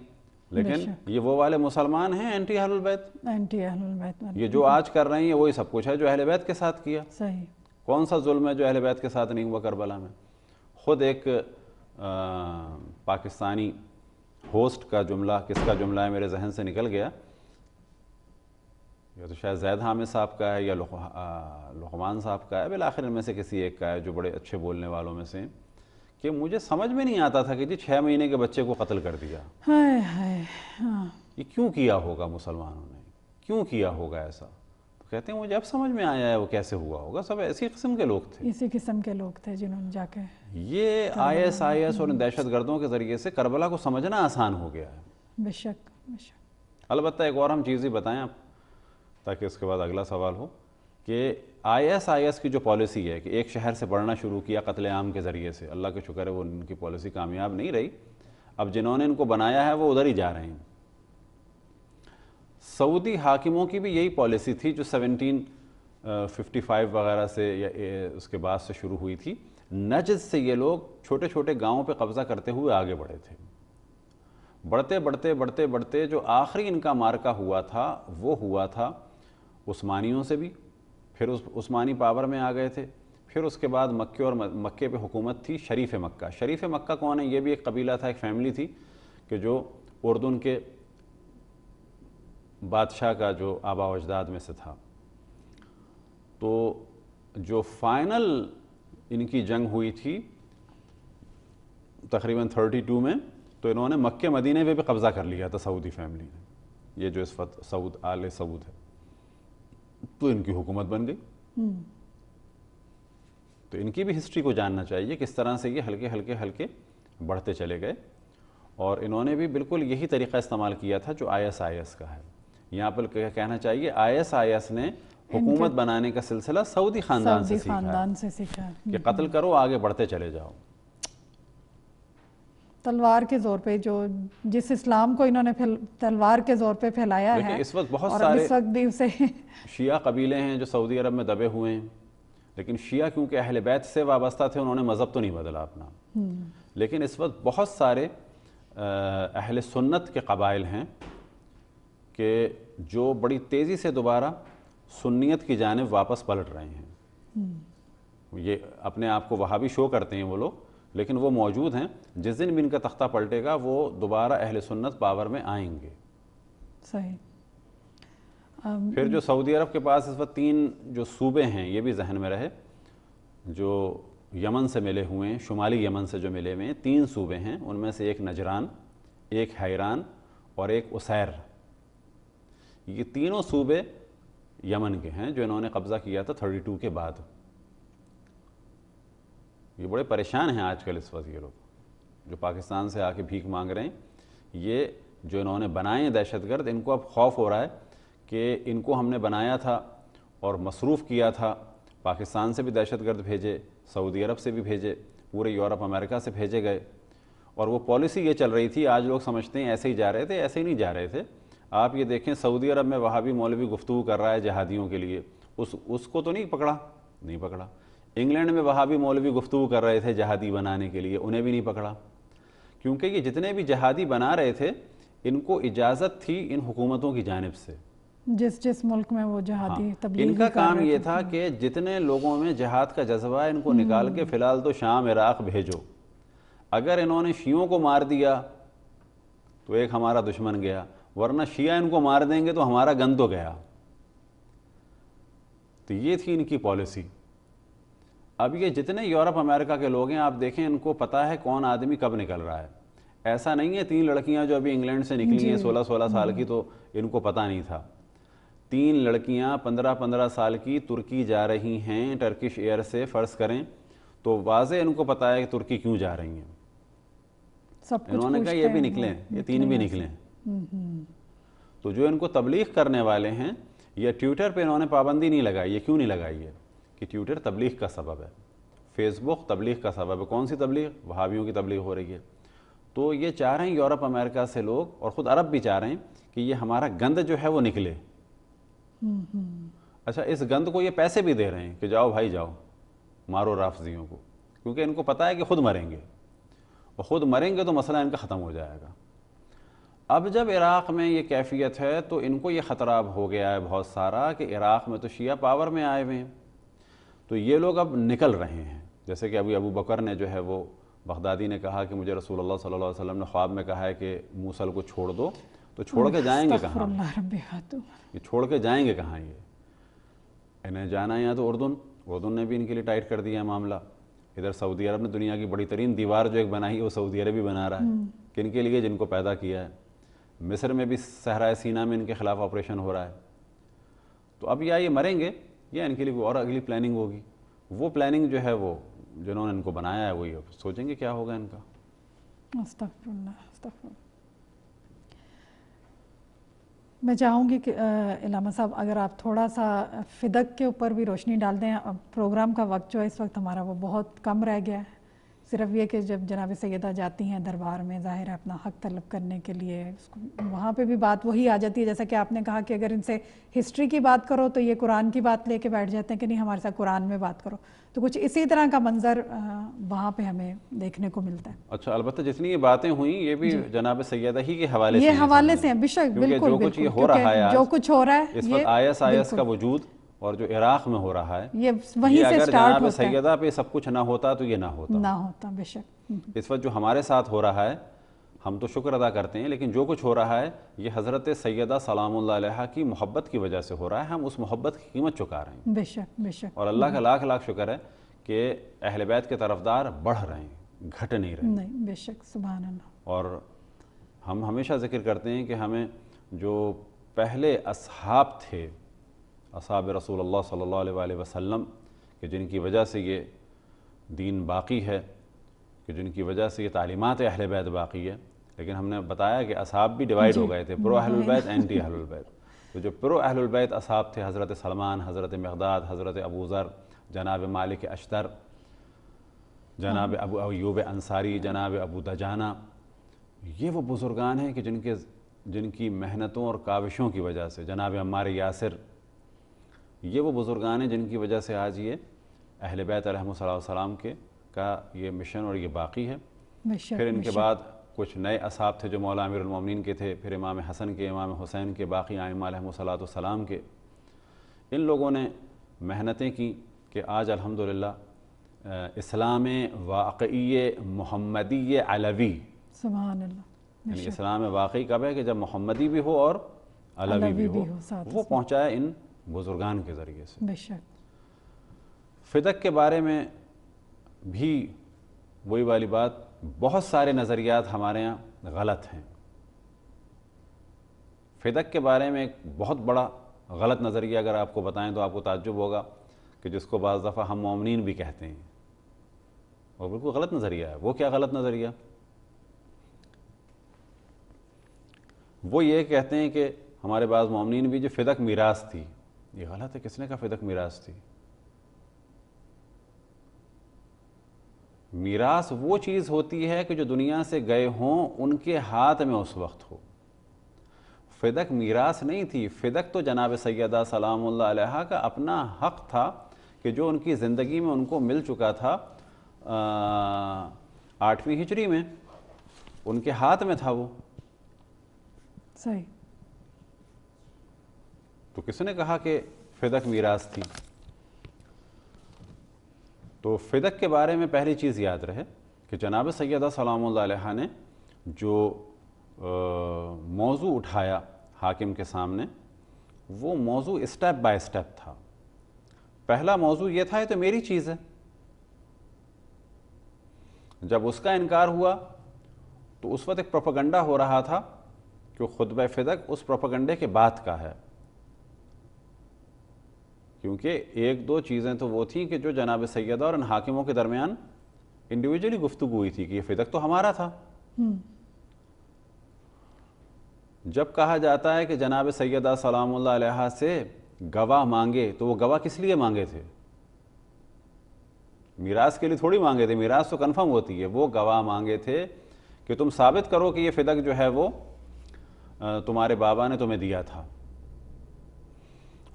لیکن یہ وہ والے مسلمان ہیں اینٹی اہل البیت. یہ جو آج کر رہے ہیں وہی سب کچھ ہے جو اہل بیت کے ساتھ کیا. صحیح. کون سا ظلم ہے جو اہل بیت کے ساتھ نہیں ہوا کربلا میں؟ خود ایک پاکستانی ہوسٹ کا جملہ، کس کا جملہ ہے میرے ذہن سے نکل گیا، یا تو شاید زید حامد صاحب کا ہے یا لقمان صاحب کا ہے، بالآخر ان میں سے کسی ایک کا ہے جو بڑے اچھے بولنے والوں میں سے، کہ مجھے سمجھ میں نہیں آتا تھا کہ جی 6 مہینے کے بچے کو قتل کر دیا. یہ کیوں کیا ہوگا مسلمانوں نے؟ کیوں کیا ہوگا ایسا؟ تو کہتے ہیں مجھے اب سمجھ میں آیا ہے وہ کیسے ہوا ہوگا. سب اسی قسم کے لوگ تھے، اسی قسم کے لوگ تھے جنہوں نے جا کے یہ IS اور ان دہشت گردوں کے ذریعے سے کربلا کو سمجھنا آسان ہو گیا ہے. بے شک. البتہ ایک اور ہم چیز ہی بتائیں آپ تاکہ اس کے بعد اگلا سوال ہو، کہ IS کی جو پالیسی ہے کہ ایک شہر سے بڑھنا شروع کیا قتل عام کے ذریعے سے، اللہ کا شکر ہے وہ ان کی پالیسی کامیاب نہیں رہی. اب جنہوں نے ان کو بنایا ہے وہ ادھر ہی جا رہے ہیں. سعودی حاکموں کی بھی یہی پالیسی تھی جو 1755 وغیرہ سے یا اس کے بعد سے شروع ہوئی تھی. نجد سے یہ لوگ چھوٹے چھوٹے گاؤں پہ قبضہ کرتے ہوئے آگے بڑھے تھے. بڑھتے جو آخری ان کا مارکہ ہوا تھا وہ ہوا تھا عثمانیوں سے بھی، پھر عثمانی پاور میں آ گئے تھے. پھر اس کے بعد مکے پہ حکومت تھی شریف مکہ. شریف مکہ کون ہے؟ یہ بھی ایک قبیلہ تھا، ایک فیملی تھی کہ جو اردن کے بادشاہ کا جو آبا و اجداد میں سے تھا. تو جو فائنل ان کی جنگ ہوئی تھی تقریباً 32 میں، تو انہوں نے مکہ مدینے پہ بھی قبضہ کر لیا تھا سعودی فیملی نے. یہ جو اس وقت آل سعود ہے، تو ان کی حکومت بن گئی. تو ان کی بھی ہسٹری کو جاننا چاہیے کس طرح سے یہ ہلکے بڑھتے چلے گئے. اور انہوں نے بھی بالکل یہی طریقہ استعمال کیا تھا جو IS کا ہے. یہاں پر کہنا چاہیے IS نے حکومت بنانے کا سلسلہ سعودی خاندان سے سیکھا ہے کہ قتل کرو، آگے بڑھتے چلے جاؤ. تلوار کے زور پہ جس اسلام کو انہوں نے تلوار کے زور پہ پھیلایا ہے. اس وقت بہت سارے شیعہ قبیلے ہیں جو سعودی عرب میں دبے ہوئے ہیں، لیکن شیعہ کیونکہ اہل بیت سے وابستہ تھے انہوں نے مذہب تو نہیں بدلا اپنا. لیکن اس وقت بہت سارے اہل سنت کے قبائل ہیں کہ جو بڑی تیزی سے دوبارہ سنیت کی جانب واپس پلٹ رہے ہیں. یہ اپنے آپ کو وہابی شو کرتے ہیں وہ لوگ، لیکن وہ موجود ہیں. جس دن بھی ان کا تختہ پلٹے گا وہ دوبارہ اہل سنت پاور میں آئیں گے. صحیح. پھر جو سعودی عرب کے پاس اس وقت 3 جو صوبے ہیں، یہ بھی ذہن میں رہے، جو یمن سے ملے ہوئے ہیں، شمالی یمن سے جو ملے ہوئے ہیں 3 صوبے ہیں. ان میں سے ایک نجران، ایک حیران اور ایک اسیر. یہ تینوں صوبے یمن کے ہیں جو انہوں نے قبضہ کیا تھا 32 کے بعد. یہ بڑے پریشان ہیں آج کل اس وقت یہ لوگ جو پاکستان سے آ کے بھیک مانگ رہے ہیں. یہ جو انہوں نے بنائے ہیں دہشت گرد، ان کو اب خوف ہو رہا ہے کہ ان کو ہم نے بنایا تھا اور مصروف کیا تھا. پاکستان سے بھی دہشت گرد بھیجے، سعودی عرب سے بھی بھیجے، پورے یورپ امریکہ سے بھیجے گئے، اور وہ پالیسی یہ چل رہی تھی. آج لوگ سمجھتے ہیں ایسے ہی جا رہے تھے، ایسے ہی نہیں جا رہے تھے. آپ یہ دیکھیں سعودی عرب میں وہابی مولوی گفتگو کر رہا ہے جہادیوں کے لیے، اس کو تو نہیں پکڑا. انگلینڈ میں وہابی مولوی گفتگو کر رہے تھے جہادی بنانے کے لیے, انہیں بھی نہیں پکڑا, کیونکہ یہ جتنے بھی جہادی بنا رہے تھے ان کو اجازت تھی ان حکومتوں کی جانب سے, جس ملک میں وہ جہادی تبلیغ ان کا کام یہ تھا کہ جتنے لوگوں میں جہاد کا جذبہ ہے ان کو نکال کے فی الحال تو شام عراق بھیجو. اگر انہوں نے شیعوں کو مار دیا تو ایک ہمارا دشمن گیا, ورنہ شیعہ ان کو مار دیں گے تو ہمارا گن تو گیا. تو یہ تھی ان کی پالیسی. اب یہ جتنے یورپ امریکہ کے لوگ ہیں آپ دیکھیں ان کو پتہ ہے کون آدمی کب نکل رہا ہے. ایسا نہیں ہے 3 لڑکیاں جو ابھی انگلینڈ سے نکلی ہیں 16 سال کی تو ان کو پتہ نہیں تھا. 3 لڑکیاں 15 سال کی ترکی جا رہی ہیں ٹرکش ایئر سے, فرض کریں تو واضح ان کو پتہ ہے کہ ترکی کیوں جا رہی ہیں. انہوں نے کہا یہ بھی نکلیں, یہ 3 بھی نکلیں. تو جو ان کو تبلیغ کرنے والے ہیں یہ ٹویٹر پہ انہوں نے پابندی نہیں لگائی. یہ کیوں نہیں لگائی ہے کہ ٹویٹر تبلیغ کا سبب ہے, فیس بک تبلیغ کا سبب ہے. کون سی تبلیغ؟ وہابیوں کی تبلیغ ہو رہی ہے. تو یہ چاہ رہے ہیں یورپ امریکہ سے لوگ, اور خود عرب بھی چاہ رہے ہیں کہ یہ ہمارا گند جو ہے وہ نکلے. اچھا, اس گند کو یہ پیسے بھی دے رہے ہیں کہ جاؤ بھائی جاؤ مارو رافضیوں کو, کیونکہ ان کو پتہ ہے کہ خود مریں گے, اور خود مریں گے تو مسئلہ ان کا ختم ہو جائے گا. اب جب عراق میں یہ کیفیت ہے تو ان کو یہ خطرہ ہو گیا ہے بہت سارا کہ عراق میں تو شیعہ پاور میں آئے ہوئے ہیں, تو یہ لوگ اب نکل رہے ہیں. جیسے کہ ابو بکر نے جو ہے وہ بغدادی نے کہا کہ مجھے رسول اللہ صلی اللہ علیہ وسلم نے خواب میں کہا ہے کہ موصل کو چھوڑ دو, تو چھوڑ کے جائیں گے کہاں؟ یہ چھوڑ کے جائیں گے کہاں؟ یہ انہیں جانا ہے یا تو اردن نے بھی ان کے لیے ٹائٹ کر دیا ہے معاملہ. ادھر سعودی عرب نے دنیا کی بڑی ترین دیوار جو ایک بنائی ہے وہ سعودی عرب بھی بنا رہا ہے, کن کے لیے؟ جن کو پیدا کیا ہے. مصر میں بھی صحرائے سینا میں ان کے خلاف آپریشن ہو رہا ہے. تو اب یا یہ مریں گے یا ان کے لیے اور اگلی پلاننگ ہوگی. وہ پلاننگ جو ہے وہ جنہوں نے ان کو بنایا ہے وہی سوچیں گے کیا ہوگا ان کا. استغفر اللہ. میں چاہوں گی کہ علامہ صاحب اگر آپ تھوڑا سا فدق کے اوپر بھی روشنی ڈال دیں. پروگرام کا وقت جو ہے اس وقت ہمارا وہ بہت کم رہ گیا ہے. صرف یہ کہ جب جناب سیدہ جاتی ہیں دربار میں ظاہر ہے اپنا حق طلب کرنے کے لیے, وہاں پہ بھی بات وہی آ جاتی ہے جیسا کہ آپ نے کہا کہ اگر ان سے ہسٹری کی بات کرو تو یہ قرآن کی بات لے کے بیٹھ جاتے ہیں کہ نہیں ہمارے ساتھ قرآن میں بات کرو. تو کچھ اسی طرح کا منظر وہاں پہ ہمیں دیکھنے کو ملتا ہے. اچھا, البتہ جتنی یہ باتیں ہوئیں یہ بھی جناب سیدہ ہی کے حوالے سے, یہ حوالے سے ہیں بے شک, بالکل جو کچھ یہ ہو رہا ہے, جو کچھ ہو رہا ہے اس وقت آئیس کا وجود اور جو عراق میں ہو رہا ہے یہ وہیں سے سٹارٹ جناب سیدہ پہ سب کچھ نہ ہوتا تو یہ نہ ہوتا. بے شک. اس وقت جو ہمارے ساتھ ہو رہا ہے ہم تو شکر ادا کرتے ہیں, لیکن جو کچھ ہو رہا ہے یہ حضرت سیدہ سلام اللہ علیہا کی محبت کی وجہ سے ہو رہا ہے. ہم اس محبت کی قیمت چکا رہے ہیں. بے شک بے شک. اور اللہ کا لاکھ لاکھ شکر ہے کہ اہل بیت کے طرفدار بڑھ رہے ہیں, گھٹ نہیں رہے. نہیں, بے شک, سبحان اللہ. اور ہم ہمیشہ ذکر کرتے ہیں کہ ہمیں جو پہلے اصحاب تھے, اصحاب رسول اللہ صلی اللہ علیہ وآلہ وسلم, کہ جن کی وجہ سے یہ دین باقی ہے, کہ جن کی وجہ سے یہ تعلیمات اہل بیت باقی ہے. لیکن ہم نے بتایا کہ اصحاب بھی ڈیوائیڈ ہو گئے تھے, پرو اہل البیت, اینٹی اہل البیت. تو جو پرو اہل البیت اصحاب تھے, حضرت سلمان, حضرت مقداد, حضرت ابو ذر, جناب مالک اشتر, جناب ابو ایوب انصاری, جناب ابو دجانہ, یہ وہ بزرگان ہیں کہ جن کی محنتوں اور کاوشوں کی وجہ سے, جناب عمار یاسر, یہ وہ بزرگان ہیں جن کی وجہ سے آج یہ اہل بیت علیہم السلام کے کا یہ مشن اور یہ باقی ہے. پھر ان کے بعد کچھ نئے اصحاب تھے جو مولا امیر المومنین کے تھے, پھر امام حسن کے, امام حسین کے, باقی ائمہ علیہم السلام کے. ان لوگوں نے محنتیں کی کہ آج الحمدللہ اسلام واقعی محمدی علوی, سبحان اللہ, یعنی اسلام واقعی کب ہے کہ جب محمدی بھی ہو اور علوی بھی ہو, وہ پہنچا ہے ان بزرگان کے ذریعے سے. بے شک. فدق کے بارے میں بھی وہی والی بات, بہت سارے نظریات ہمارے ہاں غلط ہیں. فدق کے بارے میں ایک بہت بڑا غلط نظریہ اگر آپ کو بتائیں تو آپ کو تعجب ہوگا کہ جس کو بعض دفعہ ہم مومنین بھی کہتے ہیں, اور بالکل غلط نظریہ ہے. وہ کیا غلط نظریہ؟ وہ یہ کہتے ہیں کہ ہمارے بعض مومنین بھی جو فدق میراث تھی, یہ غلط ہے. کس نے کہا فدق میراث تھی؟ میراث وہ چیز ہوتی ہے کہ جو دنیا سے گئے ہوں ان کے ہاتھ میں اس وقت ہو. فدق میراث نہیں تھی، فدق تو جناب سیدہ سلام اللہ علیہا کا اپنا حق تھا کہ جو ان کی زندگی میں ان کو مل چکا تھا 8ویں ہجری میں، ان کے ہاتھ میں تھا وہ. صحیح. تو کس نے کہا کہ فدق میراث تھی؟ تو فدق کے بارے میں پہلی چیز یاد رہے کہ جناب سیدہ سلام اللہ علیہا نے جو موضوع اٹھایا حاکم کے سامنے، وہ موضوع اسٹیپ بائی اسٹیپ تھا. پہلا موضوع یہ تھا یہ تو میری چیز ہے. جب اس کا انکار ہوا تو اس وقت ایک پروپیگنڈا ہو رہا تھا کہ خطبہ فدق اس پروپیگنڈے کے بعد کا ہے، کیونکہ ایک دو چیزیں تو وہ تھیں کہ جو جناب سیدہ اور ان حاکموں کے درمیان انڈیویجولی گفتگو ہوئی تھی کہ یہ فدق تو ہمارا تھا. جب کہا جاتا ہے کہ جناب سیدہ سلام اللہ علیہا سے گواہ مانگے تو وہ گواہ کس لیے مانگے تھے؟ میراث کے لیے تھوڑی مانگے تھے، میراث تو کنفرم ہوتی ہے. وہ گواہ مانگے تھے کہ تم ثابت کرو کہ یہ فدق جو ہے وہ تمہارے بابا نے تمہیں دیا تھا.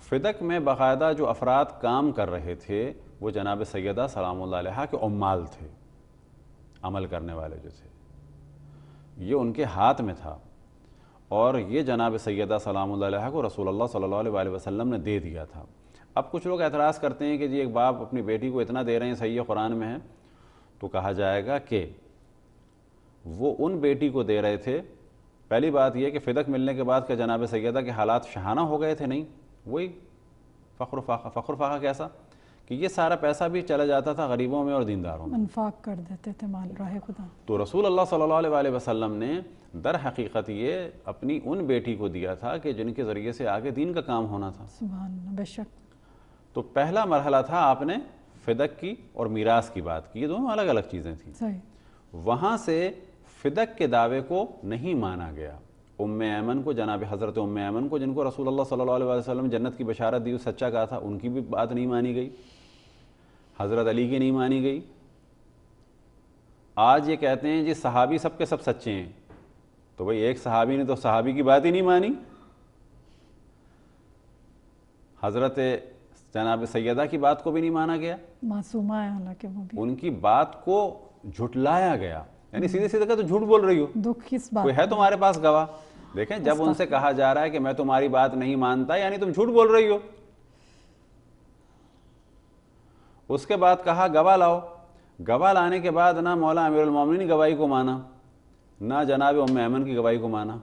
فدق میں باقاعدہ جو افراد کام کر رہے تھے وہ جناب سیدہ سلام اللہ علیہا کے عمال تھے، عمل کرنے والے جو تھے، یہ ان کے ہاتھ میں تھا. اور یہ جناب سیدہ سلام اللہ علیہا کو رسول اللہ صلی اللہ علیہ وسلم نے دے دیا تھا. اب کچھ لوگ اعتراض کرتے ہیں کہ جی ایک باپ اپنی بیٹی کو اتنا دے رہے ہیں، صحیح قرآن میں ہے، تو کہا جائے گا کہ وہ ان بیٹی کو دے رہے تھے. پہلی بات یہ کہ فدق ملنے کے بعد کہ جناب سیدہ کے حالات شاہانہ ہو گئے تھے؟ نہیں، وہی فخر فاقہ. فخر فاقہ کیسا کہ یہ سارا پیسہ بھی چلا جاتا تھا غریبوں میں اور دینداروں میں، انفاق کر دیتے تھے مال راہ خدا. تو رسول اللہ صلی اللہ علیہ وسلم نے در حقیقت یہ اپنی ان بیٹی کو دیا تھا کہ جن کے ذریعے سے آگے دین کا کام ہونا تھا. سبحان اللہ، بے شک. تو پہلا مرحلہ تھا آپ نے فدق کی اور میراث کی بات کی، یہ دونوں الگ الگ چیزیں تھیں. صحیح. وہاں سے فدق کے دعوے کو نہیں مانا گیا. ام ایمن کو، جناب حضرت ام ایمن کو، جن کو رسول اللہ صلی اللہ علیہ وسلم جنت کی بشارت دی، سچا کہا تھا، ان کی بھی بات نہیں مانی گئی. حضرت علی کی نہیں مانی گئی. آج یہ کہتے ہیں جی صحابی سب کے سب سچے ہیں، تو بھئی ایک صحابی نے تو صحابی کی بات ہی نہیں مانی. حضرت جناب سیدہ کی بات کو بھی نہیں مانا گیا، معصومہ ہے حالانکہ وہ بھی، ان کی بات کو جھٹلایا گیا. یعنی سیدھے سیدھے کہا تو جھوٹ بول رہی ہو، دکھ کس بات، کوئی ہے تمہارے پاس گواہ؟ دیکھیں جب ان سے کہا جا رہا ہے کہ میں تمہاری بات نہیں مانتا، یعنی تم جھوٹ بول رہی ہو. اس کے بعد کہا گواہ لاؤ. گواہ لانے کے بعد نہ مولا امیر المومنین کی گواہی کو مانا، نہ جناب ام ایمن کی گواہی کو مانا.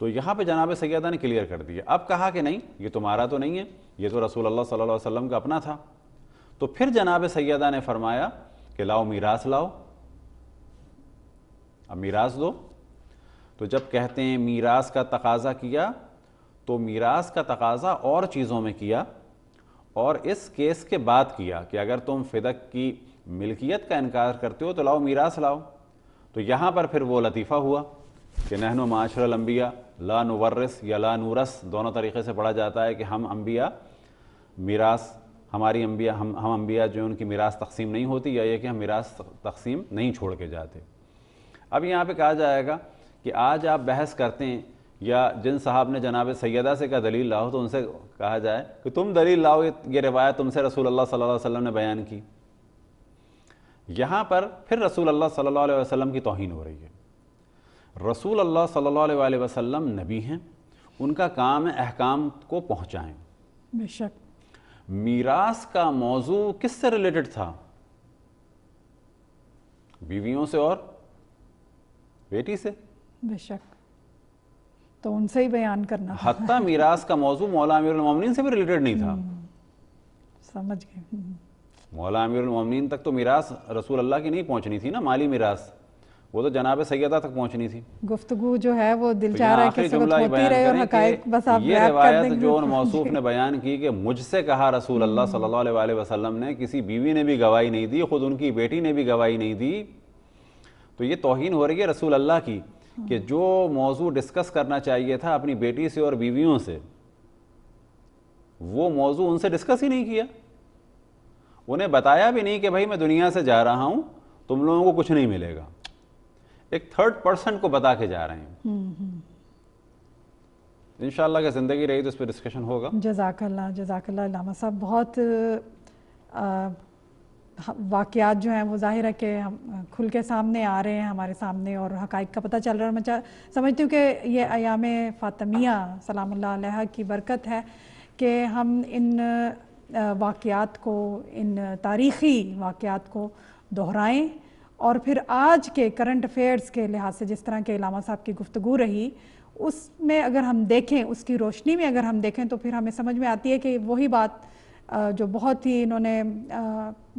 تو یہاں پہ جناب سیدہ نے کلیئر کر دیا. اب کہا کہ نہیں یہ تمہارا تو نہیں ہے، یہ تو رسول اللہ صلی اللہ علیہ وسلم کا اپنا تھا. تو پھر جناب سیدہ نے فرمایا کہ لاؤ میراث لاؤ، اب میراث دو. تو جب کہتے ہیں میراث کا تقاضا کیا تو میراث کا تقاضا اور چیزوں میں کیا، اور اس کیس کے بعد کیا کہ اگر تم فدق کی ملکیت کا انکار کرتے ہو تو لاؤ میراث لاؤ. تو یہاں پر پھر وہ لطیفہ ہوا کہ نحن معاشر الانبیاء لا نورث یا لا نورث، دونوں طریقے سے پڑھا جاتا ہے کہ ہم انبیاء میراث، ہماری انبیاء ہم انبیاء جو ان کی میراث تقسیم نہیں ہوتی، یا یہ کہ ہم میراث تقسیم نہیں چھوڑ کے جاتے. اب یہاں پہ کہا جائے گا کہ آج آپ بحث کرتے ہیں یا جن صاحب نے جناب سیدہ سے کہا دلیل لاؤ، تو ان سے کہا جائے کہ تم دلیل لاؤ، یہ روایت تم سے رسول اللہ صلی اللہ علیہ وسلم نے بیان کی. یہاں پر پھر رسول اللہ صلی اللہ علیہ وسلم کی توہین ہو رہی ہے. رسول اللہ صلی اللہ علیہ وسلم نبی ہیں، ان کا کام ہے احکام کو پہنچائیں. بے شک. میراث کا موضوع کس سے ریلیٹڈ تھا؟ بیویوں سے اور بیٹی سے. بے شک. تو ان سے ہی بیان کرنا تھا. حتیٰ میراث کا موضوع مولا امیر المومنین سے بھی ریلیٹڈ نہیں تھا. سمجھ گئے. مولا امیر المومنین تک تو میراث رسول اللہ کی نہیں پہنچنی تھی نا، مالی میراث، وہ تو جناب سیدہ تک پہنچنی تھی. گفتگو جو ہے وہ دل چاہ رہا ہے کہ سبت ہوتی رہے اور حقائق بس آپ یہ روایت جو ان موصوف نے بیان کی کہ مجھ سے کہا رسول اللہ صلی اللہ علیہ وسلم نے، کسی بیوی نے بھی گواہی نہیں دی، خود ان کی بیٹی نے بھی گواہی نہیں دی. تو یہ توہین ہو رہی ہے رسول اللہ کی کہ جو موضوع ڈسکس کرنا چاہیے تھا اپنی بیٹی سے اور بیویوں سے، وہ موضوع ان سے ڈسکس ہی نہیں کیا. انہیں بتایا بھی نہیں کہ بھائی میں دنیا سے جا رہا ہوں، تم لوگوں کو کچھ نہیں ملے گا. ایک تھرڈ پرسن کو بتا کے جا رہے ہیں. انشاءاللہ کہ زندگی رہی تو اس پہ ڈسکشن ہوگا. جزاک اللہ علامہ صاحب. بہت واقعات جو ہیں وہ ظاہر ہے کہ ہم کھل کے سامنے آ رہے ہیں ہمارے سامنے اور حقائق کا پتہ چل رہا ہے. میں سمجھتی ہوں کہ یہ ایام فاطمیہ سلام اللہ علیہ کی برکت ہے کہ ہم ان واقعات کو، ان تاریخی واقعات کو دہرائیں اور پھر آج کے کرنٹ افیئرز کے لحاظ سے جس طرح کے علامہ صاحب کی گفتگو رہی اس میں اگر ہم دیکھیں، اس کی روشنی میں اگر ہم دیکھیں تو پھر ہمیں سمجھ میں آتی ہے کہ وہی بات جو بہت ہی انہوں نے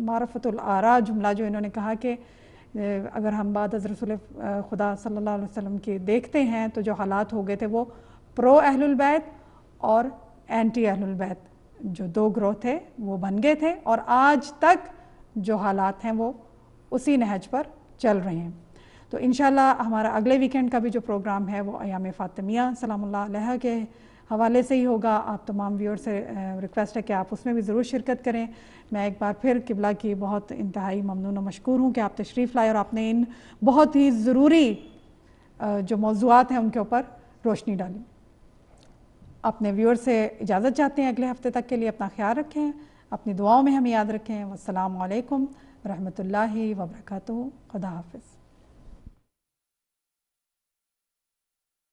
معرفت الآراء جملہ جو انہوں نے کہا کہ اگر ہم بعد از رسول خدا صلی اللہ علیہ وسلم کے دیکھتے ہیں تو جو حالات ہو گئے تھے وہ پرو اہل البیت اور اینٹی اہل البیت جو دو گروہ تھے وہ بن گئے تھے، اور آج تک جو حالات ہیں وہ اسی نہج پر چل رہے ہیں. تو انشاءاللہ ہمارا اگلے ویکینڈ کا بھی جو پروگرام ہے وہ ایام فاطمیہ سلام اللہ علیہ کے حوالے سے ہی ہوگا. آپ تمام ویور سے ریکویسٹ ہے کہ آپ اس میں بھی ضرور شرکت کریں. میں ایک بار پھر قبلہ کی بہت انتہائی ممنون و مشکور ہوں کہ آپ تشریف لائے اور آپ نے ان بہت ہی ضروری جو موضوعات ہیں ان کے اوپر روشنی ڈالی. اپنے ویور سے اجازت چاہتے ہیں اگلے ہفتے تک کے لیے. اپنا خیال رکھیں، اپنی دعاؤں میں ہمیں یاد رکھیں. والسلام علیکم ورحمۃ اللہ وبرکاتہ. خدا حافظ.